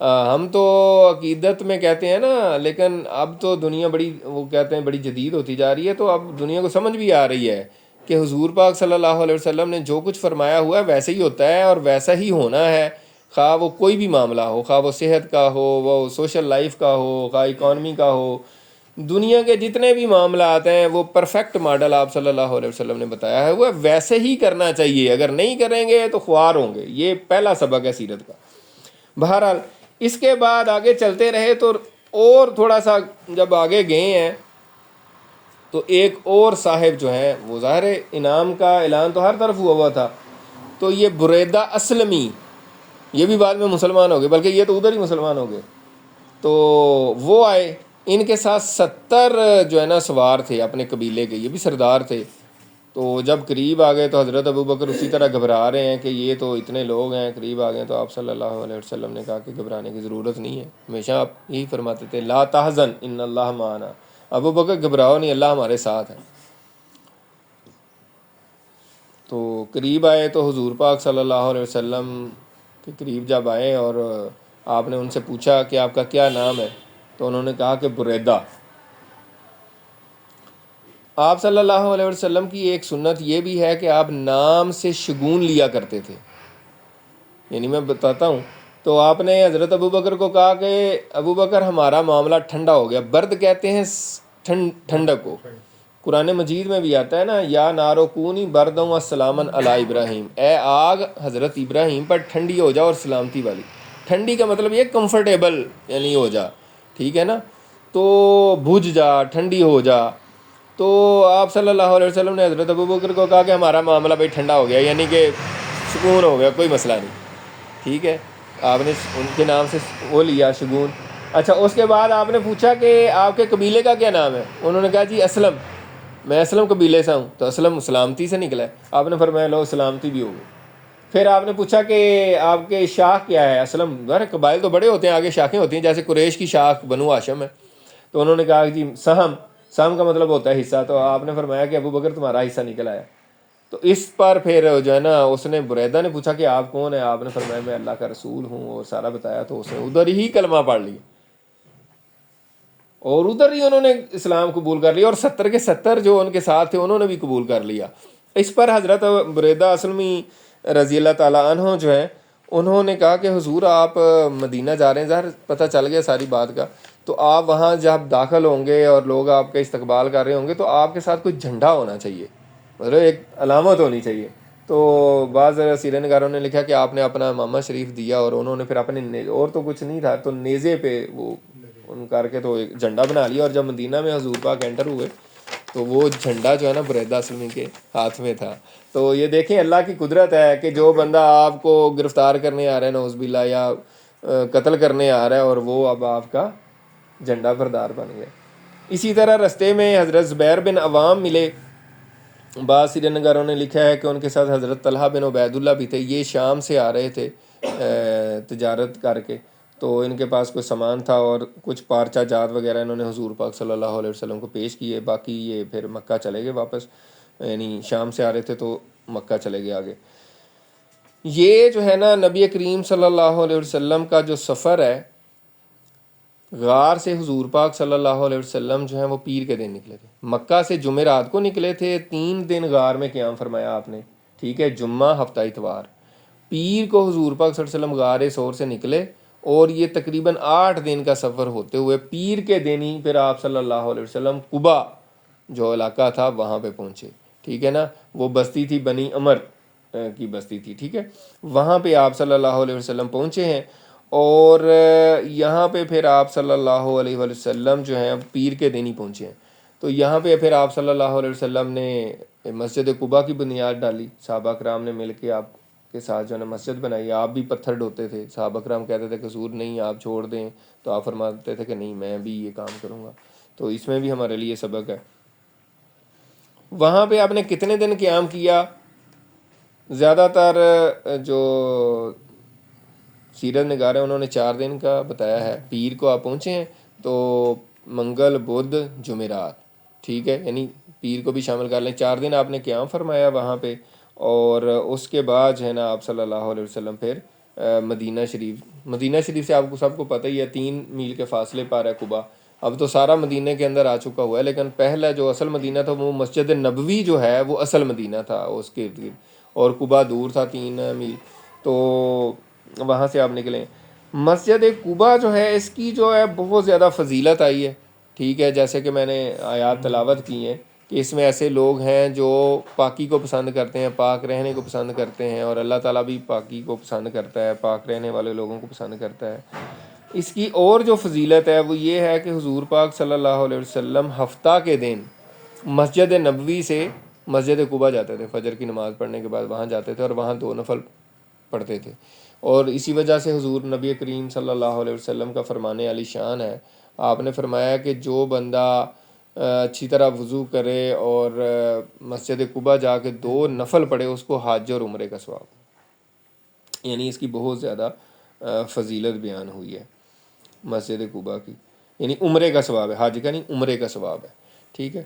ہم تو عقیدت میں کہتے ہیں نا, لیکن اب تو دنیا بڑی, وہ کہتے ہیں بڑی جدید ہوتی جا رہی ہے, تو اب دنیا کو سمجھ بھی آ رہی ہے کہ حضور پاک صلی اللہ علیہ وسلم نے جو کچھ فرمایا ہوا ہے ویسے ہی ہوتا ہے اور ویسا ہی ہونا ہے, خواہ وہ کوئی بھی معاملہ ہو, خواہ وہ صحت کا ہو, وہ سوشل لائف کا ہو, خواہ اکانومی کا ہو. دنیا کے جتنے بھی معاملات ہیں وہ پرفیکٹ ماڈل آپ صلی اللہ علیہ وسلم نے بتایا ہے, وہ ویسے ہی کرنا چاہیے. اگر نہیں کریں گے تو خوار ہوں گے. یہ پہلا سبق ہے سیرت کا. بہرحال اس کے بعد آگے چلتے رہے تو اور تھوڑا سا جب آگے گئے ہیں تو ایک اور صاحب جو ہیں, وہ ظاہر انعام کا اعلان تو ہر طرف ہوا تھا, تو یہ بریدہ اسلمی, یہ بھی بعد میں مسلمان ہو گئے, بلکہ یہ تو ادھر ہی مسلمان ہو گئے. تو وہ آئے, ان کے ساتھ 70 جو ہے نا سوار تھے اپنے قبیلے کے, یہ بھی سردار تھے. تو جب قریب آ گئے تو حضرت ابوبکر اسی طرح گھبرا رہے ہیں کہ یہ تو اتنے لوگ ہیں, قریب آ گئے. تو آپ صلی اللہ علیہ وسلم نے کہا کہ گھبرانے کی ضرورت نہیں ہے. ہمیشہ آپ یہی فرماتے تھے لا تحزن ان اللہ معنا, ابوبکر گھبراؤ نہیں, اللہ ہمارے ساتھ ہے. تو قریب آئے تو حضور پاک صلی اللہ علیہ وسلم کے قریب جب آئے اور آپ نے ان سے پوچھا کہ آپ کا کیا نام ہے, تو انہوں نے کہا کہ بریدہ. آپ صلی اللہ علیہ وسلم کی ایک سنت یہ بھی ہے کہ آپ نام سے شگون لیا کرتے تھے. یعنی میں بتاتا ہوں, تو آپ نے حضرت ابوبکر کو کہا کہ ابوبکر ہمارا معاملہ ٹھنڈا ہو گیا. برد کہتے ہیں ٹھنڈک کو, قرآن مجید میں بھی آتا ہے نا, یا نارو کونی بردوں و سلامن علی ابراہیم, اے آگ حضرت ابراہیم پر ٹھنڈی ہو جا اور سلامتی والی. ٹھنڈی کا مطلب یہ کمفرٹیبل یعنی ہو جا, ٹھیک ہے نا, تو بجھ جا, ٹھنڈی ہو جا. تو آپ صلی اللہ علیہ وسلم نے حضرت ابوبکر کو کہا کہ ہمارا معاملہ بھائی ٹھنڈا ہو گیا, یعنی کہ سکون ہو گیا, کوئی مسئلہ نہیں. ٹھیک ہے, آپ نے ان کے نام سے وہ لیا شگون. اچھا, اس کے بعد آپ نے پوچھا کہ آپ کے قبیلے کا کیا نام ہے, انہوں نے کہا جی اسلم, میں اسلم قبیلے سے ہوں. تو اسلم سلامتی سے نکلا ہے. آپ نے فرمایا لو سلامتی بھی ہوگی. پھر آپ نے پوچھا کہ آپ کے شاخ کیا ہے, اسلم. ذرا قبائل تو بڑے ہوتے ہیں, آگے شاخیں ہوتی ہیں, جیسے قریش کی شاخ بنو ہاشم ہے. تو انہوں نے کہا جی سہم, سہم کا مطلب ہوتا ہے حصہ. تو آپ نے فرمایا کہ ابوبکر تمہارا حصہ نکل آیا. تو اس پر پھر جو ہے نا اس نے بریدہ نے پوچھا کہ آپ کون ہیں, آپ نے فرمایا میں اللہ کا رسول ہوں, اور سارا بتایا. تو اس نے ادھر ہی کلمہ پڑھ لیا اور ادھر ہی انہوں نے اسلام قبول کر لیا, اور 70 کے 70 جو ان کے ساتھ تھے انہوں نے بھی قبول کر لیا. اس پر حضرت بریدہ اسلمی رضی اللہ تعالیٰ عنہ جو ہیں, انہوں نے کہا کہ حضور آپ مدینہ جا رہے ہیں, ظاہر پتہ چل گیا ساری بات کا. تو آپ وہاں جب داخل ہوں گے اور لوگ آپ کا استقبال کر رہے ہوں گے تو آپ کے ساتھ کوئی جھنڈا ہونا چاہیے, مطلب ایک علامت ہونی چاہیے. تو بعض سیرہ نگاروں نے لکھا کہ آپ نے اپنا امامہ شریف دیا, اور انہوں نے پھر اپنے اور تو کچھ نہیں تھا, تو نیزے پہ وہ ان کر کے تو ایک جھنڈا بنا لیا. اور جب مدینہ میں حضور پاک انٹر ہوئے تو وہ جھنڈا جو ہے نا بریدہ اسلمی کے ہاتھ میں تھا. تو یہ دیکھیں اللہ کی قدرت ہے کہ جو بندہ آپ کو گرفتار کرنے آ رہا ہے نعوذ باللہ, یا قتل کرنے آ رہا ہے, اور وہ اب آپ کا جھنڈا بردار بن گیا. اسی طرح رستے میں حضرت زبیر بن عوام ملے. بعض سیرہ نگاروں نے لکھا ہے کہ ان کے ساتھ حضرت طلحہ بن عبید اللہ بھی تھے. یہ شام سے آ رہے تھے تجارت کر کے, تو ان کے پاس کوئی سامان تھا اور کچھ پارچہ جات وغیرہ انہوں نے حضور پاک صلی اللہ علیہ وسلم کو پیش کیے. باقی یہ پھر مکہ چلے گئے واپس. یعنی شام سے آ رہے تھے تو مکہ چلے گئے آگے. یہ جو ہے نا نبی کریم صلی اللہ علیہ وسلم کا جو سفر ہے، غار سے حضور پاک صلی اللہ علیہ وسلم جو ہیں وہ پیر کے دن نکلے تھے. مکہ سے جمعرات کو نکلے تھے، 3 دن غار میں قیام فرمایا آپ نے، ٹھیک ہے، جمعہ ہفتہ اتوار. پیر کو حضور پاک صلی اللہ علیہ وسلم غار سور سے نکلے، اور یہ تقریباً 8 دن کا سفر ہوتے ہوئے پیر کے دن ہی پھر آپ صلی اللہ علیہ وسلم قبا جو علاقہ تھا وہاں پہ پہنچے. ٹھیک ہے نا، وہ بستی تھی بنی عمر کی بستی تھی. ٹھیک ہے، وہاں پہ آپ صلی اللہ علیہ وسلم پہنچے ہیں، اور یہاں پہ پھر آپ صلی اللہ علیہ وسلم جو ہیں پیر کے دن ہی پہنچے ہیں. تو یہاں پہ پھر آپ صلی اللہ علیہ وسلم نے مسجد قباء کی بنیاد ڈالی. صحابہ کرام نے مل کے آپ کے ساتھ جو ہے نا مسجد بنائی. آپ بھی پتھر ڈھوتے تھے، صحابہ کرام کہتے تھے قصور نہیں آپ چھوڑ دیں، تو آپ فرماتے تھے کہ نہیں میں بھی یہ کام کروں گا. تو اس میں بھی ہمارے لیے سبق ہے. وہاں پہ آپ نے کتنے دن قیام کیا؟ زیادہ تر جو سیرت نگار ہیں انہوں نے 4 دن کا بتایا ہے. پیر کو آپ پہنچے ہیں تو منگل بدھ جمعرات، ٹھیک ہے، یعنی پیر کو بھی شامل کر لیں. 4 دن آپ نے قیام فرمایا وہاں پہ، اور اس کے بعد جو ہے نا آپ صلی اللہ علیہ وسلم پھر مدینہ شریف سے آپ کو سب کو پتہ ہی ہے 3 میل کے فاصلے پر ہے قباء. اب تو سارا مدینہ کے اندر آ چکا ہوا ہے، لیکن پہلا جو اصل مدینہ تھا وہ مسجد نبوی جو ہے وہ اصل مدینہ تھا اس کے ارد گرد، اور قباء دور تھا 3 میل. تو وہاں سے آپ نکلیں. مسجد قباء جو ہے اس کی جو ہے بہت زیادہ فضیلت آئی ہے. ٹھیک ہے، جیسے کہ میں نے آیات تلاوت کی ہیں کہ اس میں ایسے لوگ ہیں جو پاکی کو پسند کرتے ہیں، پاک رہنے کو پسند کرتے ہیں، اور اللہ تعالیٰ بھی پاکی کو پسند کرتا ہے، پاک رہنے والے لوگوں کو پسند کرتا ہے. اس کی اور جو فضیلت ہے وہ یہ ہے کہ حضور پاک صلی اللہ علیہ وسلم ہفتہ کے دن مسجد نبوی سے مسجد قباء جاتے تھے. فجر کی نماز پڑھنے کے بعد وہاں جاتے تھے اور وہاں 2 نفل پڑھتے تھے. اور اسی وجہ سے حضور نبی کریم صلی اللہ علیہ وسلم کا فرمان علی شان ہے. آپ نے فرمایا کہ جو بندہ اچھی طرح وضو کرے اور مسجد قباء جا کے 2 نفل پڑھے اس کو حج اور عمرے کا ثواب. یعنی اس کی بہت زیادہ فضیلت بیان ہوئی ہے مسجد قباء کی، یعنی عمرے کا ثواب ہے، حج کا نہیں، عمرے کا ثواب ہے. ٹھیک ہے،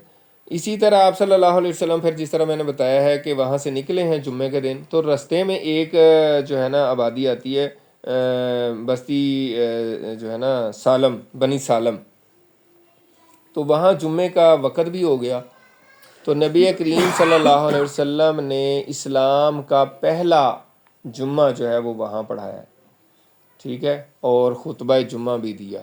اسی طرح آپ صلی اللہ علیہ وسلم پھر جس طرح میں نے بتایا ہے کہ وہاں سے نکلے ہیں جمعے کے دن، تو رستے میں ایک جو ہے نا آبادی آتی ہے، بستی جو ہے نا سالم، بنی سالم. تو وہاں جمعے کا وقت بھی ہو گیا. تو نبی کریم صلی اللہ علیہ وسلم نے اسلام کا پہلا جمعہ جو ہے وہ وہاں پڑھایا ہے. ٹھیک ہے، اور خطبہ جمعہ بھی دیا.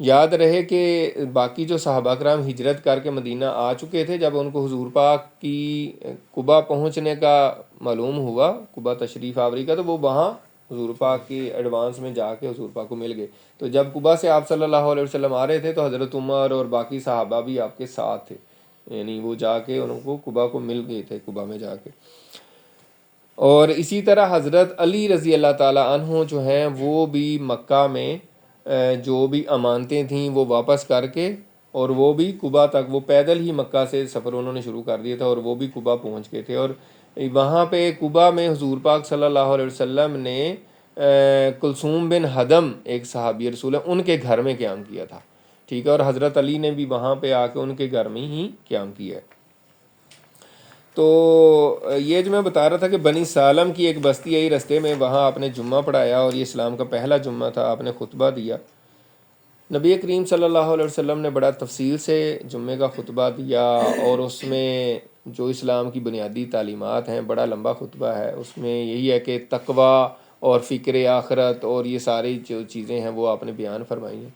یاد رہے کہ باقی جو صحابہ کرام ہجرت کر کے مدینہ آ چکے تھے، جب ان کو حضور پاک کی قباء پہنچنے کا معلوم ہوا، قباء تشریف آوری کا، تو وہ وہاں حضور پاک کی ایڈوانس میں جا کے حضور پاک کو مل گئے. تو جب قباء سے آپ صلی اللہ علیہ وسلم آ رہے تھے تو حضرت عمر اور باقی صحابہ بھی آپ کے ساتھ تھے، یعنی وہ جا کے ان کو قباء کو مل گئے تھے قباء میں جا کے. اور اسی طرح حضرت علی رضی اللہ تعالیٰ عنہ جو ہیں وہ بھی مکہ میں جو بھی امانتیں تھیں وہ واپس کر کے، اور وہ بھی قباء تک، وہ پیدل ہی مکہ سے سفر انہوں نے شروع کر دیا تھا، اور وہ بھی قباء پہنچ گئے تھے. اور وہاں پہ قباء میں حضور پاک صلی اللہ علیہ وسلم نے کلثوم بن حدم ایک صحابی رسول ہے ان کے گھر میں قیام کیا تھا. ٹھیک ہے، اور حضرت علی نے بھی وہاں پہ آ کے ان کے گھر میں ہی قیام کیا ہے. تو یہ جو میں بتا رہا تھا کہ بنی سالم کی ایک بستی آئی رستے میں، وہاں آپ نے جمعہ پڑھایا، اور یہ اسلام کا پہلا جمعہ تھا. آپ نے خطبہ دیا. نبی کریم صلی اللہ علیہ وسلم نے بڑا تفصیل سے جمعے کا خطبہ دیا، اور اس میں جو اسلام کی بنیادی تعلیمات ہیں، بڑا لمبا خطبہ ہے. اس میں یہی ہے کہ تقوی اور فکر آخرت اور یہ ساری جو چیزیں ہیں وہ آپ نے بیان فرمائی ہیں.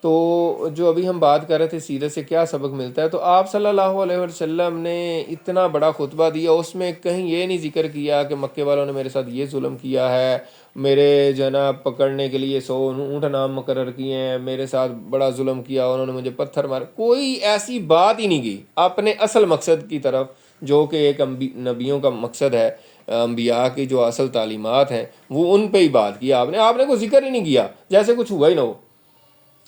تو جو ابھی ہم بات کر رہے تھے سیرت سے کیا سبق ملتا ہے، تو آپ صلی اللہ علیہ وسلم نے اتنا بڑا خطبہ دیا، اس میں کہیں یہ نہیں ذکر کیا کہ مکے والوں نے میرے ساتھ یہ ظلم کیا ہے، میرے جناب پکڑنے کے لیے 100 اونٹ نام مقرر کیے ہیں، میرے ساتھ بڑا ظلم کیا، انہوں نے مجھے پتھر مارے. کوئی ایسی بات ہی نہیں کی. اپنے اصل مقصد کی طرف، جو کہ ایک نبیوں کا مقصد ہے، انبیاء کی جو اصل تعلیمات ہیں وہ ان پہ ہی بات کی. آپ نے کوئی ذکر ہی نہیں کیا، جیسے کچھ ہوا ہی نہ ہو.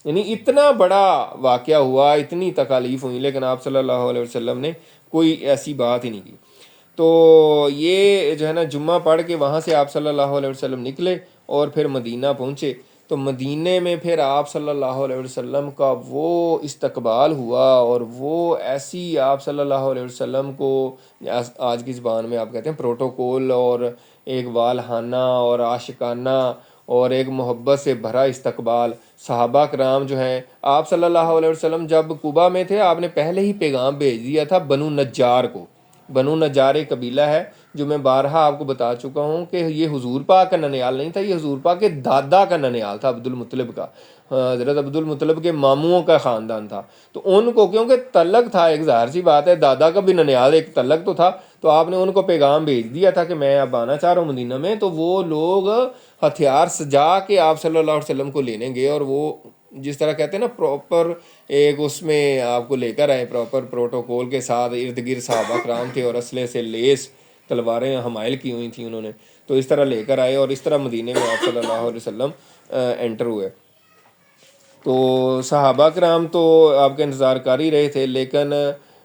یعنی اتنا بڑا واقعہ ہوا، اتنی تکالیف ہوئی، لیکن آپ صلی اللہ علیہ وسلم نے کوئی ایسی بات ہی نہیں کی. تو یہ جو ہے نا جمعہ پڑھ کے وہاں سے آپ صلی اللہ علیہ وسلم نکلے اور پھر مدینہ پہنچے. تو مدینے میں پھر آپ صلی اللہ علیہ وسلم کا وہ استقبال ہوا، اور وہ ایسی آپ صلی اللہ علیہ وسلم کو آج کی زبان میں آپ کہتے ہیں پروٹوکول، اور ایک والہانہ اور عاشقانہ اور ایک محبت سے بھرا استقبال. صحابہ کرام جو ہیں، آپ صلی اللہ علیہ وسلم جب قبا میں تھے، آپ نے پہلے ہی پیغام بھیج دیا تھا بنو نجار کو. بنو نجار ایک قبیلہ ہے جو میں بارہا آپ کو بتا چکا ہوں کہ یہ حضور پاک کا ننیال نہیں تھا، یہ حضور پاک کے دادا کا ننیال تھا، عبد المطلب کا. حضرت عبد المطلب کے ماموں کا خاندان تھا. تو ان کو کیونکہ تعلق تھا، ایک ظاہر سی بات ہے، دادا کا بھی ننیال ایک تعلق تو تھا، تو آپ نے ان کو پیغام بھیج دیا تھا کہ میں اب آنا چاہ رہا ہوں مدینہ میں. تو وہ لوگ ہتھیار سجا کے آپ صلی اللہ علیہ وسلم کو لینے گئے، اور وہ جس طرح کہتے ہیں نا پراپر ایک اس میں آپ کو لے کر آئے، پراپر پروٹوکول کے ساتھ. ارد گرد صحابہ کرام تھے اور اسلحے سے لیس تلواریں حمائل کی ہوئی تھیں انہوں نے، تو اس طرح لے کر آئے، اور اس طرح مدینے میں آپ صلی اللہ علیہ وسلم انٹر ہوئے. تو صحابہ کرام تو آپ کا انتظار کر ہی رہے تھے، لیکن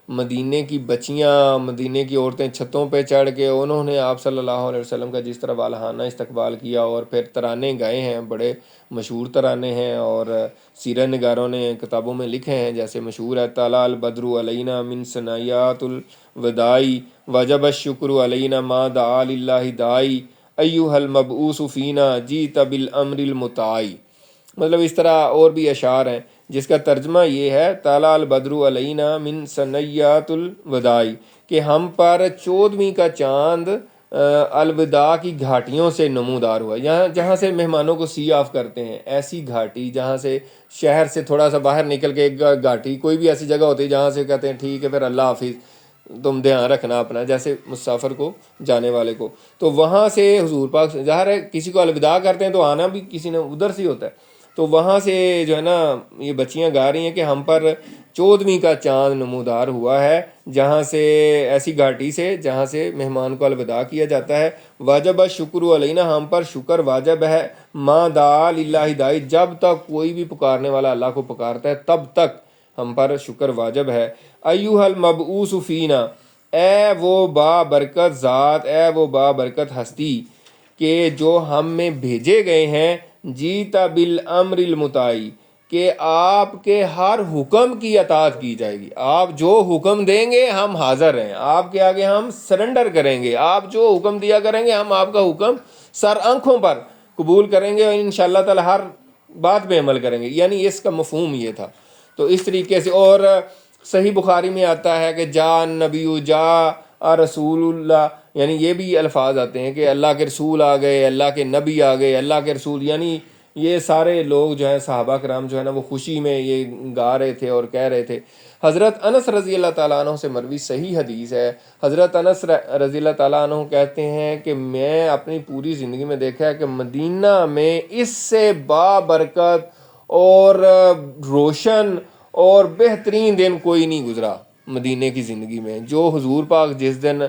مدینے کی بچیاں، مدینے کی عورتیں چھتوں پہ چڑھ کے انہوں نے آپ صلی اللہ علیہ وسلم کا جس طرح والہانہ استقبال کیا، اور پھر ترانے گائے ہیں، بڑے مشہور ترانے ہیں، اور سیرت نگاروں نے کتابوں میں لکھے ہیں. جیسے مشہور ہے طلع البدر علینا من ثنیات الوداع وجب الشکر علینا ما دعا للہ داعی ایھا المبعوث فینا جیت بالامر المطاع. مطلب اس طرح اور بھی اشعار ہیں جس کا ترجمہ یہ ہے طلع البدر علینا من ثنیات الوداع، کہ ہم پر 14ویں کا چاند الوداع کی گھاٹیوں سے نمودار ہوا. جہاں سے مہمانوں کو سی آف کرتے ہیں، ایسی گھاٹی جہاں سے شہر سے تھوڑا سا باہر نکل کے ایک گھاٹی، کوئی بھی ایسی جگہ ہوتی ہے جہاں سے کہتے ہیں ٹھیک ہے پھر اللہ حافظ، تم دھیان رکھنا اپنا، جیسے مسافر کو، جانے والے کو. تو وہاں سے حضور پاک ظاہر ہے کسی کو الوداع کرتے ہیں تو آنا بھی کسی نے ادھر سے ہوتا ہے. تو وہاں سے جو ہے نا یہ بچیاں گا رہی ہیں کہ ہم پر 14ویں کا چاند نمودار ہوا ہے، جہاں سے ایسی گھاٹی سے جہاں سے مہمان کو الوداع کیا جاتا ہے. واجب الشکر علینا، ہم پر شکر واجب ہے، ما دعا للہ داعی، جب تک کوئی بھی پکارنے والا اللہ کو پکارتا ہے تب تک ہم پر شکر واجب ہے. ایھا المبعوث فینا، اے وہ با برکت ذات، اے وہ با برکت ہستی کہ جو ہم میں بھیجے گئے ہیں، جیتا بالامر المطاع، کہ آپ کے ہر حکم کی اطاعت کی جائے گی. آپ جو حکم دیں گے ہم حاضر ہیں، آپ کے آگے ہم سرنڈر کریں گے. آپ جو حکم دیا کریں گے ہم آپ کا حکم سر آنکھوں پر قبول کریں گے، اور انشاءاللہ تعالی ہر بات پہ عمل کریں گے. یعنی اس کا مفہوم یہ تھا. تو اس طریقے سے، اور صحیح بخاری میں آتا ہے کہ جا النبی جا رسول اللہ، یعنی یہ بھی الفاظ آتے ہیں کہ اللہ کے رسول آ گئے، اللہ کے نبی آ گئے، اللہ کے رسول. یعنی یہ سارے لوگ جو ہیں صحابہ کرام جو ہے نا وہ خوشی میں یہ گا رہے تھے اور کہہ رہے تھے. حضرت انس رضی اللہ تعالیٰ عنہ سے مروی صحیح حدیث ہے. حضرت انس رضی اللہ تعالیٰ عنہ کہتے ہیں کہ میں اپنی پوری زندگی میں دیکھا ہے کہ مدینہ میں اس سے بابرکت اور روشن اور بہترین دن کوئی نہیں گزرا مدینہ کی زندگی میں. جو حضور پاک جس دن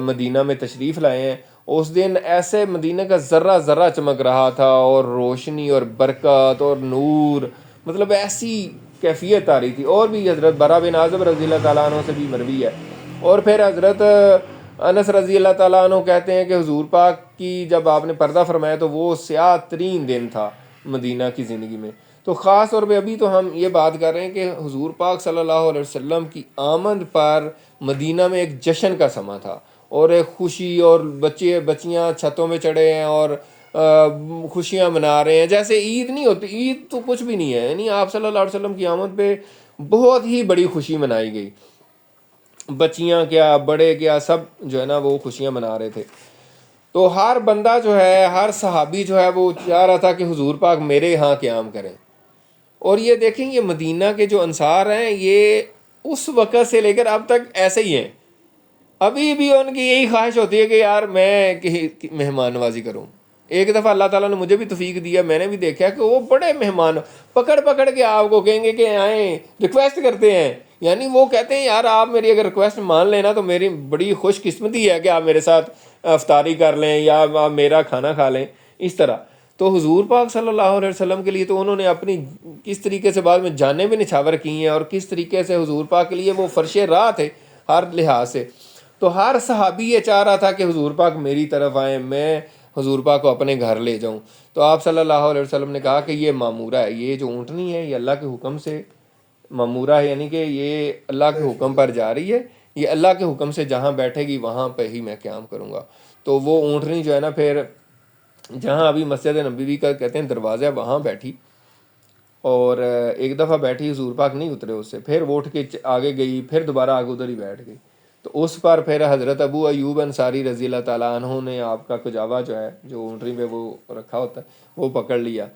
مدینہ میں تشریف لائے ہیں، اس دن ایسے مدینہ کا ذرہ ذرہ چمک رہا تھا، اور روشنی اور برکت اور نور، مطلب ایسی کیفیت آ رہی تھی. اور بھی حضرت برا بن عازب رضی اللہ تعالیٰ عنہ سے بھی مروی ہے. اور پھر حضرت انس رضی اللہ تعالیٰ عنہ کہتے ہیں کہ حضور پاک کی جب آپ نے پردہ فرمایا تو وہ سیاہ ترین دن تھا مدینہ کی زندگی میں. تو خاص طور پہ ابھی تو ہم یہ بات کر رہے ہیں کہ حضور پاک صلی اللہ علیہ وسلم کی آمد پر مدینہ میں ایک جشن کا سماں تھا، اور ایک خوشی، اور بچیاں چھتوں میں چڑھے ہیں اور خوشیاں منا رہے ہیں. جیسے عید نہیں ہوتی، عید تو کچھ بھی نہیں ہے. یعنی آپ صلی اللہ علیہ وسلم کی آمد پہ بہت ہی بڑی خوشی منائی گئی. بچیاں کیا، بڑے کیا، سب جو ہے نا وہ خوشیاں منا رہے تھے. تو ہر بندہ جو ہے، ہر صحابی جو ہے وہ چاہ رہا تھا کہ حضور پاک میرے ہاں قیام کریں. اور یہ دیکھیں یہ مدینہ کے جو انصار ہیں یہ اس وقت سے لے کر اب تک ایسے ہی ہیں. ابھی بھی ان کی یہی خواہش ہوتی ہے کہ یار میں مہمان نوازی کروں. ایک دفعہ اللہ تعالیٰ نے مجھے بھی توفیق دیا، میں نے بھی دیکھا کہ وہ بڑے مہمان پکڑ کے آپ کو کہیں گے کہ آئیں، ریکویسٹ کرتے ہیں. یعنی وہ کہتے ہیں یار آپ میری اگر ریکویسٹ مان لینا تو میری بڑی خوش قسمتی ہے کہ آپ میرے ساتھ افطاری کر لیں یا آپ میرا کھانا کھا لیں، اس طرح. تو حضور پاک صلی اللہ علیہ وسلم کے لیے تو انہوں نے اپنی کس طریقے سے بعد میں جانیں بھی نچھاور کی ہیں، اور کس طریقے سے حضور پاک کے لیے وہ فرش راہ تھے ہر لحاظ سے. تو ہر صحابی یہ چاہ رہا تھا کہ حضور پاک میری طرف آئیں، میں حضور پاک کو اپنے گھر لے جاؤں. تو آپ صلی اللہ علیہ وسلم نے کہا کہ یہ معمورہ ہے، یہ جو اونٹنی ہے یہ اللہ کے حکم سے معمورہ ہے، یعنی کہ یہ اللہ کے حکم پر جا رہی ہے، یہ اللہ کے حکم سے جہاں بیٹھے گی وہاں پہ ہی میں قیام کروں گا۔ تو وہ اونٹنی جو ہے نا پھر جہاں ابھی مسجد نبوی کا کہتے ہیں دروازہ ہے وہاں بیٹھی، اور ایک دفعہ بیٹھی حضور پاک نہیں اترے اس سے، پھر وہ اٹھ کے آگے گئی، پھر دوبارہ آگے ادھر ہی بیٹھ گئی۔ تو اس پر پھر حضرت ابو ایوب انصاری رضی اللہ تعالیٰ عنہ نے آپ کا کجاوا جو ہے جو اونٹنی پہ وہ رکھا ہوتا ہے وہ پکڑ لیا۔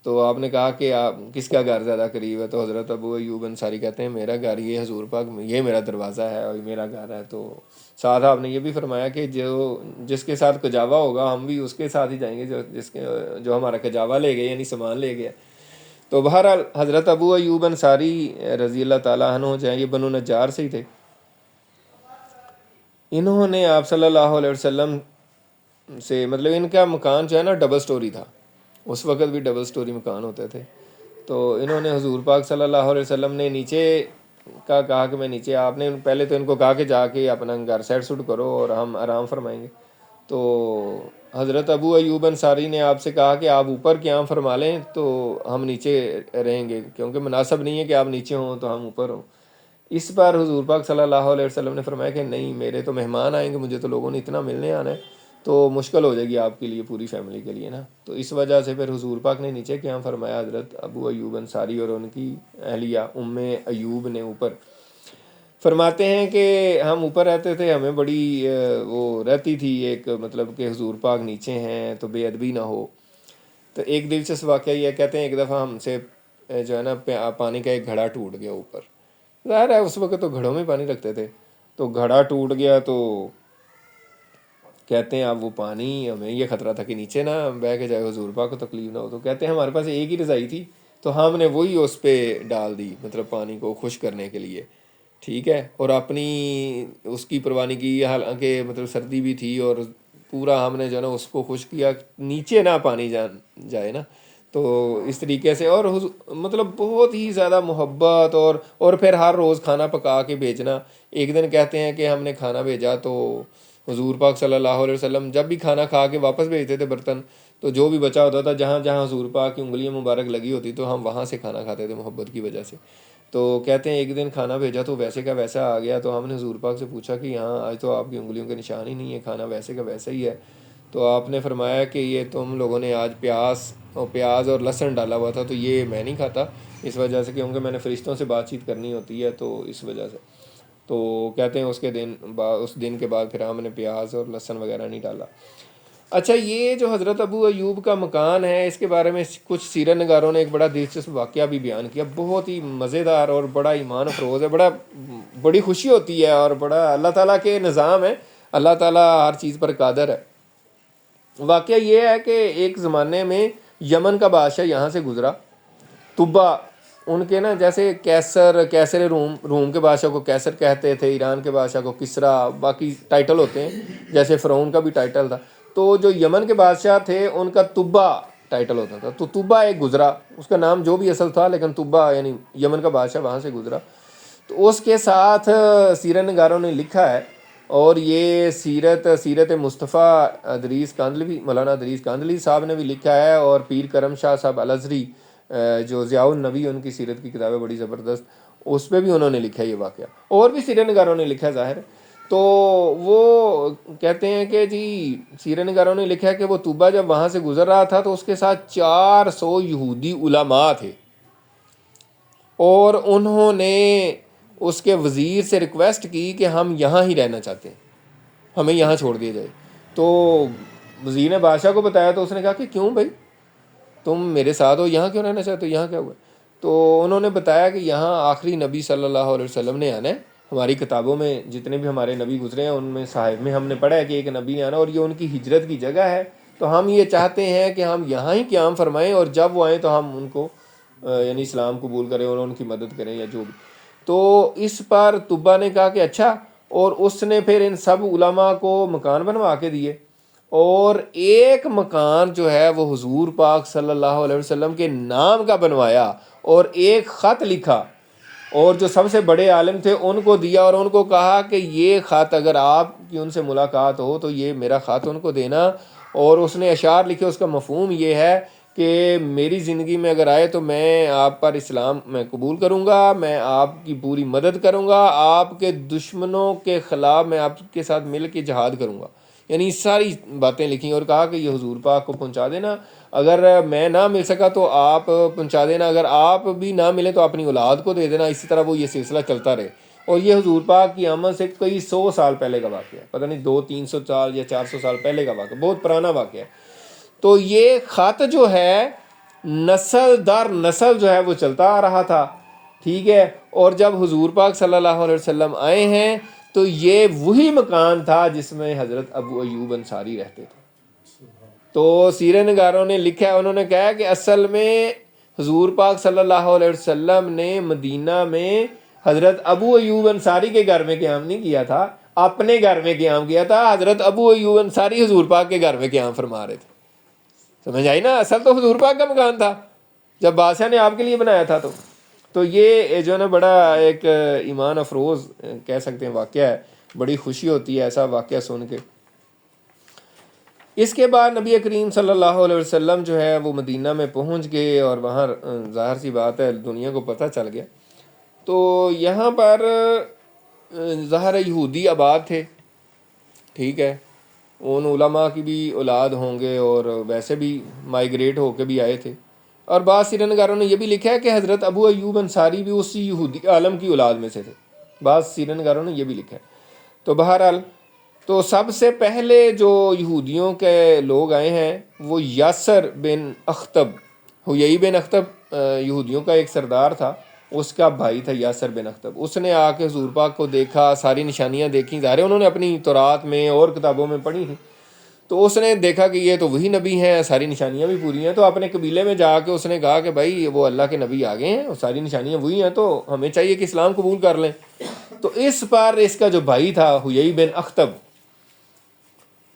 تو آپ نے کہا کہ آپ کس کا گھر زیادہ قریب ہے؟ تو حضرت ابو ایوب انصاری کہتے ہیں میرا گھر یہ حضور پاک یہ میرا دروازہ ہے اور میرا گھر ہے۔ تو ساتھ آپ نے یہ بھی فرمایا کہ جس کے ساتھ کجاوا ہوگا ہم بھی اس کے ساتھ ہی جائیں گے جو ہمارا کجاوا لے گئے یعنی سامان لے گیا۔ تو بہرحال حضرت ابو ایوب انصاری رضی اللہ تعالیٰ عنہ جو ہیں یہ بنو نجار سے ہی تھے۔ انہوں نے آپ صلی اللہ علیہ وسلم سے مطلب ان کا مکان جو ہے نا ڈبل سٹوری تھا، اس وقت بھی ڈبل سٹوری مکان ہوتے تھے۔ تو انہوں نے حضور پاک صلی اللہ علیہ وسلم نے نیچے کا کہا کہ میں نیچے، آپ نے پہلے تو ان کو کہا کہ جا کے اپنا گھر سیٹ سوٹ کرو اور ہم آرام فرمائیں گے۔ تو حضرت ابو ایوب انصاری نے آپ سے کہا کہ آپ اوپر قیام فرما لیں تو ہم نیچے رہیں گے، کیونکہ مناسب نہیں ہے کہ آپ نیچے ہوں تو ہم اوپر ہوں۔ اس پر حضور پاک صلی اللہ علیہ وسلم نے فرمایا کہ نہیں، میرے تو مہمان آئیں گے، مجھے تو لوگوں نے اتنا ملنے آنا ہے، تو مشکل ہو جائے گی آپ کے لیے پوری فیملی کے لیے نا۔ تو اس وجہ سے پھر حضور پاک نے نیچے قیام فرمایا، حضرت ابو ایوب انصاری اور ان کی اہلیہ ام ایوب نے اوپر۔ فرماتے ہیں کہ ہم اوپر رہتے تھے، ہمیں بڑی وہ رہتی تھی ایک مطلب کہ حضور پاک نیچے ہیں تو بے ادبی نہ ہو۔ تو ایک دلچسپ واقعہ یہ کہتے ہیں ایک دفعہ ہم سے جو ہے نا پانی کا ایک گھڑا ٹوٹ گیا اوپر، ظاہر ہے اس وقت تو گھڑوں میں پانی رکھتے تھے، تو گھڑا ٹوٹ گیا تو کہتے ہیں اب وہ پانی ہمیں یہ خطرہ تھا کہ نیچے نہ بہہ کے جائے، حضور پاک کو تکلیف نہ ہو، تو کہتے ہیں ہمارے پاس ایک ہی رضائی تھی تو ہم نے وہی اس پہ ڈال دی مطلب پانی کو خشک کرنے کے لیے، ٹھیک ہے، اور اپنی اس کی پرواہ نہیں کی، حالانکہ مطلب سردی بھی تھی اور پورا ہم نے جو ہے نا اس کو خشک کیا نیچے نہ پانی جائے نا۔ تو اس طریقے سے اور مطلب بہت ہی زیادہ محبت اور پھر ہر روز کھانا پکا کے بھیجنا۔ ایک دن کہتے ہیں کہ ہم نے کھانا بھیجا تو حضور پاک صلی اللہ علیہ وسلم جب بھی کھانا کھا کے واپس بھیجتے تھے برتن، تو جو بھی بچا ہوتا تھا جہاں جہاں حضور پاک کی انگلیاں مبارک لگی ہوتی تو ہم وہاں سے کھانا کھاتے تھے محبت کی وجہ سے۔ تو کہتے ہیں ایک دن کھانا بھیجا تو ویسے کا ویسا آ گیا، تو ہم نے حضور پاک سے پوچھا کہ یہاں آج تو آپ کی انگلیوں کے نشان ہی نہیں ہے، کھانا ویسے کا ویسا ہی ہے۔ تو آپ نے فرمایا کہ یہ تم لوگوں نے آج پیاز اور لہسن ڈالا ہوا تھا، تو یہ میں نہیں کھاتا اس وجہ سے کیونکہ میں نے فرشتوں سے بات چیت کرنی ہوتی ہے تو اس وجہ سے۔ تو کہتے ہیں اس دن کے بعد پھر ہم نے پیاز اور لہسن وغیرہ نہیں ڈالا۔ اچھا، یہ جو حضرت ابو ایوب کا مکان ہے اس کے بارے میں کچھ سیرت نگاروں نے ایک بڑا دلچسپ واقعہ بھی بیان کیا، بہت ہی مزیدار اور بڑا ایمان افروز ہے، بڑی خوشی ہوتی ہے اور بڑا اللہ تعالیٰ کے نظام ہے، اللہ تعالیٰ ہر چیز پر قادر ہے۔ واقعہ یہ ہے کہ ایک زمانے میں یمن کا بادشاہ یہاں سے گزرا، طبا ان کے نا جیسے کیسر روم کے بادشاہ کو کیسر کہتے تھے، ایران کے بادشاہ کو کسرا، باقی ٹائٹل ہوتے ہیں جیسے فرعون کا بھی ٹائٹل تھا، تو جو یمن کے بادشاہ تھے ان کا طبا ٹائٹل ہوتا تھا۔ تو طبا ایک گزرا، اس کا نام جو بھی اصل تھا لیکن طبا یعنی یمن کا بادشاہ وہاں سے گزرا، تو اس کے ساتھ سیرت نگاروں نے لکھا ہے، اور یہ سیرت مصطفیٰ ادریس کاندھلوی، مولانا ادریس کاندھلوی صاحب نے بھی لکھا ہے، اور پیر کرم شاہ صاحب الازہری جو ضیاء النبی ان کی سیرت کی کتاب ہے بڑی زبردست، اس پہ بھی انہوں نے لکھا ہے یہ واقعہ، اور بھی سیرت نگاروں نے لکھا ہے ظاہر ہے۔ تو وہ کہتے ہیں کہ جی سیرت نگاروں نے لکھا ہے کہ وہ طوبہ جب وہاں سے گزر رہا تھا تو اس کے ساتھ 400 یہودی علماء تھے، اور انہوں نے اس کے وزیر سے ریکویسٹ کی کہ ہم یہاں ہی رہنا چاہتے ہیں، ہمیں یہاں چھوڑ دیا جائے۔ تو وزیر نے بادشاہ کو بتایا تو اس نے کہا کہ کیوں بھائی تم میرے ساتھ ہو، یہاں کیوں رہنا چاہتے ہو، یہاں کیا ہوا؟ تو انہوں نے بتایا کہ یہاں آخری نبی صلی اللہ علیہ وسلم نے آنا ہے، ہماری کتابوں میں جتنے بھی ہمارے نبی گزرے ہیں ان میں صحائف میں ہم نے پڑھا ہے کہ ایک نبی نے آنا، اور یہ ان کی ہجرت کی جگہ ہے، تو ہم یہ چاہتے ہیں کہ ہم یہاں ہی قیام فرمائیں، اور جب وہ آئیں تو ہم ان کو یعنی اسلام قبول کریں اور ان کی مدد کریں یا جو بھی۔ تو اس پر طبا نے کہا کہ اچھا، اور اس نے پھر ان سب علماء کو مکان بنوا کے دیے، اور ایک مکان جو ہے وہ حضور پاک صلی اللہ علیہ وسلم کے نام کا بنوایا، اور ایک خط لکھا اور جو سب سے بڑے عالم تھے ان کو دیا، اور ان کو کہا کہ یہ خط اگر آپ کی ان سے ملاقات ہو تو یہ میرا خط ان کو دینا، اور اس نے اشعار لکھے. اس کا مفہوم یہ ہے کہ میری زندگی میں اگر آئے تو میں آپ پر اسلام میں قبول کروں گا, میں آپ کی پوری مدد کروں گا, آپ کے دشمنوں کے خلاف میں آپ کے ساتھ مل کے جہاد کروں گا. یعنی ساری باتیں لکھی اور کہا کہ یہ حضور پاک کو پہنچا دینا, اگر میں نہ مل سکا تو آپ پہنچا دینا, اگر آپ بھی نہ ملے تو اپنی اولاد کو دے دینا. اسی طرح وہ یہ سلسلہ چلتا رہے. اور یہ حضور پاک کی آمد سے کئی 100 سال پہلے کا واقعہ ہے, پتہ نہیں 200-300 سال یا 400 سال پہلے کا واقعہ, بہت پرانا واقعہ ہے. تو یہ خط جو ہے نسل در نسل جو ہے وہ چلتا آ رہا تھا, ٹھیک ہے. اور جب حضور پاک صلی اللہ علیہ وسلم آئے ہیں تو یہ وہی مکان تھا جس میں حضرت ابو ایوب انصاری رہتے تھے. تو سیرہ نگاروں نے لکھا ہے, انہوں نے کہا کہ اصل میں حضور پاک صلی اللہ علیہ وسلم نے مدینہ میں حضرت ابو ایوب انصاری کے گھر میں قیام نہیں کیا تھا, اپنے گھر میں قیام کیا تھا. حضرت ابو ایوب انصاری حضور پاک کے گھر میں قیام فرما رہے تھے. سمجھ آئی نا, اصل تو حضور پاک کا مکان تھا جب بادشاہ نے آپ کے لیے بنایا تھا. تو یہ جو ہے نا بڑا ایک ایمان افروز کہہ سکتے ہیں واقعہ ہے, بڑی خوشی ہوتی ہے ایسا واقعہ سن کے. اس کے بعد نبی کریم صلی اللہ علیہ وسلم جو ہے وہ مدینہ میں پہنچ گئے اور وہاں ظاہر سی بات ہے دنیا کو پتہ چل گیا. تو یہاں پر ظاہر یہودی آباد تھے, ٹھیک ہے, ان علماء کی بھی اولاد ہوں گے اور ویسے بھی مائیگریٹ ہو کے بھی آئے تھے. اور بعض سیرہ نگاروں نے یہ بھی لکھا ہے کہ حضرت ابو ایوب انصاری بھی اسی یہودی عالم کی اولاد میں سے تھے, بعض سیرہ نگاروں نے یہ بھی لکھا ہے. تو بہرحال تو سب سے پہلے جو یہودیوں کے لوگ آئے ہیں وہ یاسر بن اخطب, حیی بن اخطب یہودیوں کا ایک سردار تھا, اس کا بھائی تھا یاسر بن اخطب. اس نے آ کے حضور پاک کو دیکھا, ساری نشانیاں دیکھیں, ظاہر انہوں نے اپنی تورات میں اور کتابوں میں پڑھی تھیں. تو اس نے دیکھا کہ یہ تو وہی نبی ہیں, ساری نشانیاں بھی پوری ہیں. تو اپنے قبیلے میں جا کے اس نے کہا کہ بھائی وہ اللہ کے نبی آ گئے ہیں اور ساری نشانیاں وہی ہیں, تو ہمیں چاہیے کہ اسلام قبول کر لیں. تو اس پر اس کا جو بھائی تھا حیی بن اخطب,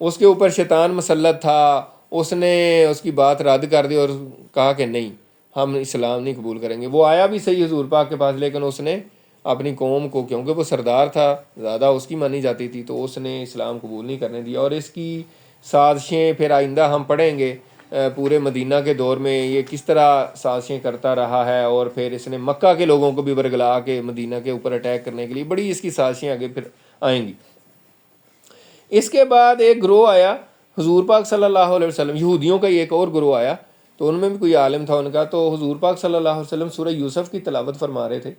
اس کے اوپر شیطان مسلط تھا. اس نے اس کی بات رد کر دی اور کہا کہ نہیں, ہم اسلام نہیں قبول کریں گے. وہ آیا بھی صحیح حضور پاک کے پاس, لیکن اس نے اپنی قوم کو, کیونکہ وہ سردار تھا, زیادہ اس کی مانی جاتی تھی, تو اس نے اسلام قبول نہیں کرنے دیا. اور اس کی سازشیں پھر آئندہ ہم پڑھیں گے پورے مدینہ کے دور میں یہ کس طرح سازشیں کرتا رہا ہے. اور پھر اس نے مکہ کے لوگوں کو بھی برگلا کے مدینہ کے اوپر اٹیک کرنے کے لیے بڑی اس کی سازشیں آگے پھر آئیں گی. اس کے بعد ایک گروہ آیا حضور پاک صلی اللہ علیہ وسلم, یہودیوں کا ایک اور گروہ آیا, تو ان میں بھی کوئی عالم تھا ان کا. تو حضور پاک صلی اللہ علیہ وسلم سورہ یوسف کی تلاوت فرما رہے تھے.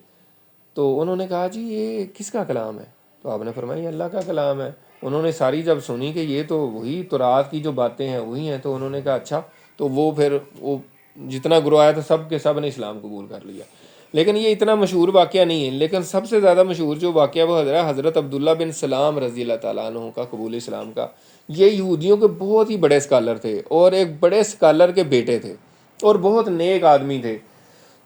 تو انہوں نے کہا جی یہ کس کا کلام ہے؟ تو آپ نے فرمایا یہ اللہ کا کلام ہے. انہوں نے ساری جب سنی کہ یہ تو وہی تورات کی جو باتیں ہیں وہی ہیں, تو انہوں نے کہا اچھا. تو وہ پھر وہ جتنا گروہ آیا تھا سب کے سب نے اسلام قبول کر لیا. لیکن یہ اتنا مشہور واقعہ نہیں ہے, لیکن سب سے زیادہ مشہور جو واقعہ وہ حضرت عبداللہ بن سلام رضی اللہ تعالیٰ عنہ کا قبول اسلام کا. یہ یہودیوں کے بہت ہی بڑے اسکالر تھے اور ایک بڑے اسکالر کے بیٹے تھے اور بہت نیک آدمی تھے.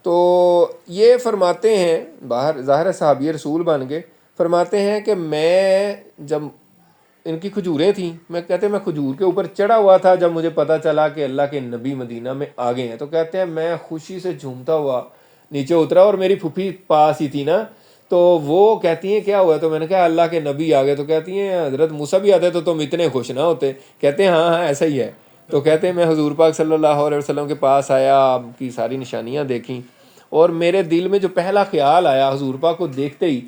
تو یہ فرماتے ہیں, باہر ظاہر صحابی رسول بن گئے, فرماتے ہیں کہ میں جب ان کی کھجوریں تھیں, میں کہتے ہیں میں کھجور کے اوپر چڑھا ہوا تھا جب مجھے پتہ چلا کہ اللہ کے نبی مدینہ میں آ گئے ہیں. تو کہتے ہیں میں خوشی سے جھومتا ہوا نیچے اترا, اور میری پھوپھی پاس ہی تھی نا, تو وہ کہتی ہیں کیا ہوا؟ تو میں نے کہا اللہ کے نبی آ گئے. تو کہتی ہیں حضرت موسیٰ بھی آتے تو تم اتنے خوش نہ ہوتے. کہتے ہیں ہاں ایسا ہی ہے. تو کہتے ہیں میں حضور پاک صلی اللہ علیہ وسلم کے پاس آیا, آپ کی ساری نشانیاں دیکھیں, اور میرے دل میں جو پہلا خیال آیا حضور پاک کو دیکھتے ہی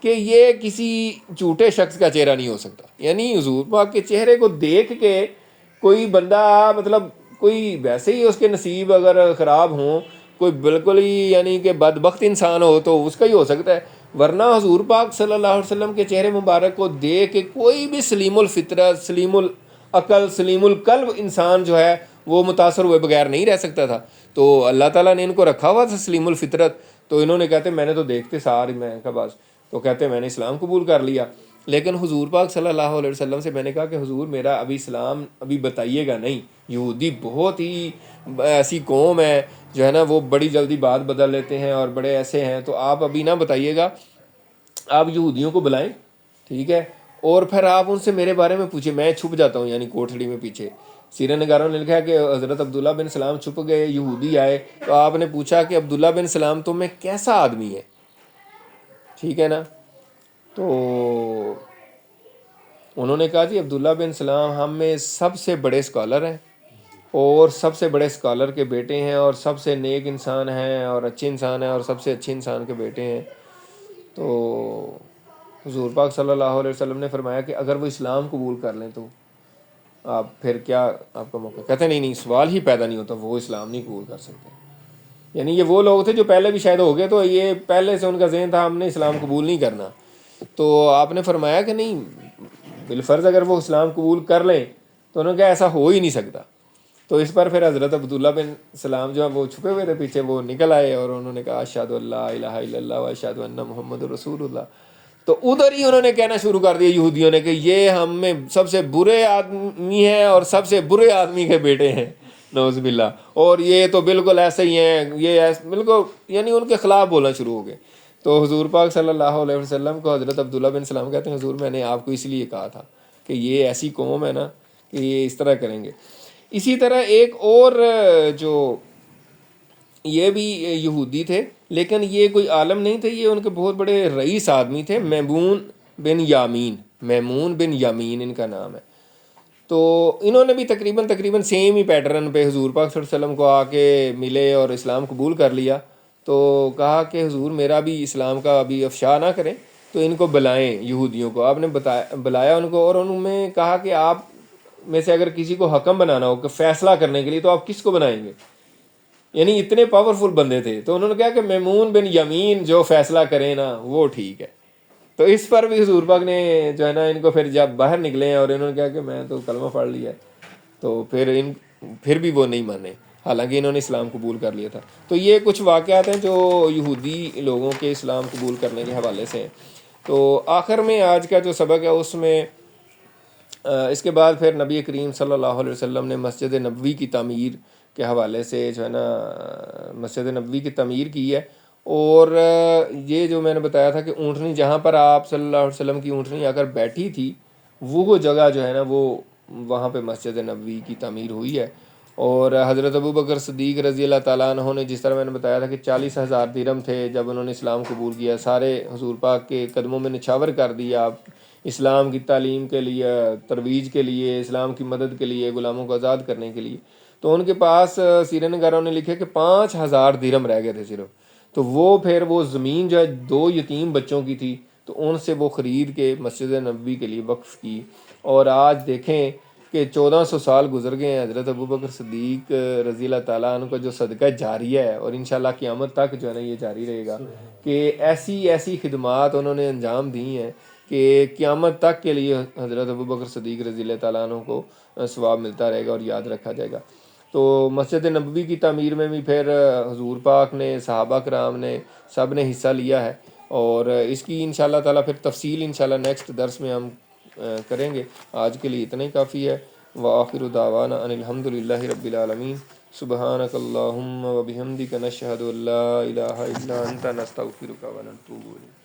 کہ یہ کسی جھوٹے شخص کا چہرہ نہیں ہو سکتا. یعنی حضور پاک کے چہرے کو دیکھ کے کوئی بندہ, مطلب کوئی ویسے ہی اس کے نصیب اگر خراب ہوں, کوئی بالکل ہی یعنی کہ بدبخت انسان ہو تو اس کا ہی ہو سکتا ہے, ورنہ حضور پاک صلی اللہ علیہ وسلم کے چہرے مبارک کو دیکھ کے کوئی بھی سلیم الفطرت, سلیم العقل, سلیم القلب انسان جو ہے وہ متاثر ہوئے بغیر نہیں رہ سکتا تھا. تو اللہ تعالیٰ نے ان کو رکھا ہوا تھا سلیم الفطرت. تو انہوں نے کہتے میں نے تو دیکھتے ساری میں کا بس, تو کہتے میں نے اسلام قبول کر لیا. لیکن حضور پاک صلی اللہ علیہ وسلم سے میں نے کہا کہ حضور میرا ابھی اسلام ابھی بتائیے گا نہیں. یہودی بہت ہی ایسی قوم ہے جو ہے نا وہ بڑی جلدی بات بدل لیتے ہیں اور بڑے ایسے ہیں, تو آپ ابھی نہ بتائیے گا, آپ یہودیوں کو بلائیں, ٹھیک ہے, اور پھر آپ ان سے میرے بارے میں پوچھیں. میں چھپ جاتا ہوں یعنی کوٹھڑی میں پیچھے. سیرہ نگاروں نے لکھا ہے کہ حضرت عبداللہ بن سلام چھپ گئے, یہودی آئے, تو آپ نے پوچھا کہ عبداللہ بن سلام تم میں کیسا آدمی ہے, ٹھیک ہے نا. تو انہوں نے کہا جی عبداللہ بن سلام ہم میں سب سے بڑے اسکالر ہیں اور سب سے بڑے اسکالر کے بیٹے ہیں اور سب سے نیک انسان ہیں اور اچھے انسان ہیں اور سب سے اچھے انسان کے بیٹے ہیں. تو حضور پاک صلی اللہ علیہ وسلم نے فرمایا کہ اگر وہ اسلام قبول کر لیں تو آپ پھر کیا آپ کا موقع. کہتے نہیں سوال ہی پیدا نہیں ہوتا, وہ اسلام نہیں قبول کر سکتے. یعنی یہ وہ لوگ تھے جو پہلے بھی شاید ہو گئے, تو یہ پہلے سے ان کا ذہن تھا ہم نے اسلام قبول نہیں کرنا. تو آپ نے فرمایا کہ نہیں بالفرض اگر وہ اسلام قبول کر لیں, تو انہوں نے کہا ایسا ہو ہی نہیں سکتا. تو اس پر پھر حضرت عبداللہ بن سلام جو ہے وہ چھپے ہوئے تھے پیچھے, وہ نکل آئے اور انہوں نے کہا اشہد ان لا الہ الا اللہ و اشہد ان محمد رسول اللہ. تو ادھر ہی انہوں نے کہنا شروع کر دیا یہودیوں نے کہ یہ ہم میں سب سے برے آدمی ہیں اور سب سے برے آدمی کے بیٹے ہیں, نعوذ باللہ, اور یہ تو بالکل ایسے ہی ہیں, یہ بالکل یعنی ان کے خلاف بولنا شروع ہو گئے. تو حضور پاک صلی اللہ علیہ وسلم کو حضرت عبداللہ بن سلام کہتے ہیں حضور میں نے آپ کو اس لیے کہا تھا کہ یہ ایسی قوم ہے نا کہ یہ اس طرح کریں گے. اسی طرح ایک اور جو یہ بھی یہودی تھے لیکن یہ کوئی عالم نہیں تھے, یہ ان کے بہت بڑے رئیس آدمی تھے, میمون بن یامین ان کا نام ہے. تو انہوں نے بھی تقریباً سیم ہی پیٹرن پہ حضور پاک صلی اللہ علیہ وسلم کو آ کے ملے اور اسلام قبول کر لیا. تو کہا کہ حضور میرا بھی اسلام کا ابھی افشا نہ کریں, تو ان کو بلائیں یہودیوں کو. آپ نے بلایا ان کو اور انہوں نے کہا کہ آپ میں سے اگر کسی کو حکم بنانا ہو کہ فیصلہ کرنے کے لیے تو آپ کس کو بنائیں گے. یعنی اتنے پاورفل بندے تھے. تو انہوں نے کہا کہ میمون بن یمین جو فیصلہ کرے نا وہ ٹھیک ہے. تو اس پر بھی حضور پاک نے جو ہے نا ان کو پھر جب باہر نکلے ہیں اور انہوں نے کہا کہ میں تو کلمہ پڑھ لیا ہے, تو پھر بھی وہ نہیں مانے, حالانکہ انہوں نے اسلام قبول کر لیا تھا. تو یہ کچھ واقعات ہیں جو یہودی لوگوں کے اسلام قبول کرنے کے حوالے سے ہیں. تو آخر میں آج کا جو سبق ہے اس میں اس کے بعد پھر نبی کریم صلی اللہ علیہ وسلم نے مسجد نبوی کی تعمیر کے حوالے سے جو ہے نا مسجد نبوی کی تعمیر کی ہے. اور یہ جو میں نے بتایا تھا کہ اونٹنی جہاں پر آپ صلی اللہ علیہ وسلم کی اونٹنی اگر بیٹھی تھی وہ جگہ جو ہے نا وہ وہاں پہ مسجد نبوی کی تعمیر ہوئی ہے. اور حضرت ابو بکر صدیق رضی اللہ تعالیٰ عنہ نے جس طرح میں نے بتایا تھا کہ 40,000 درہم تھے جب انہوں نے اسلام قبول کیا, سارے حضور پاک کے قدموں میں نچھاور کر دیا آپ اسلام کی تعلیم کے لیے, ترویج کے لیے, اسلام کی مدد کے لیے, غلاموں کو آزاد کرنے کے لیے. تو ان کے پاس سیرہ نگاروں نے لکھے کہ 5,000 درہم رہ گئے تھے صرف. تو وہ پھر وہ زمین جو ہے 2 یتیم بچوں کی تھی, تو ان سے وہ خرید کے مسجد نبوی کے لیے وقف کی. اور آج دیکھیں کہ 1400 سال گزر گئے ہیں, حضرت ابو بکر صدیق رضی اللہ تعالیٰ عنہ کا جو صدقہ جاریہ ہے, اور انشاءاللہ قیامت تک جو ہے نا یہ جاری رہے گا, کہ ایسی خدمات انہوں نے انجام دی ہیں کہ قیامت تک کے لیے حضرت ابو بکر صدیق رضی اللہ تعالیٰ عنہ کو ثواب ملتا رہے گا اور یاد رکھا جائے گا. تو مسجد نبوی کی تعمیر میں بھی پھر حضور پاک نے, صحابہ کرام نے, سب نے حصہ لیا ہے. اور اس کی انشاءاللہ تعالیٰ پھر تفصیل انشاءاللہ نیکسٹ درس میں ہم کریں گے. آج کے لیے اتنا ہی کافی ہے. وآخر دعوانا ان الحمد للہ رب العالمین. سبحانک اللہم و بحمدک نشہد ان لا الہ الا انت نستغفرک و نتوب الیک.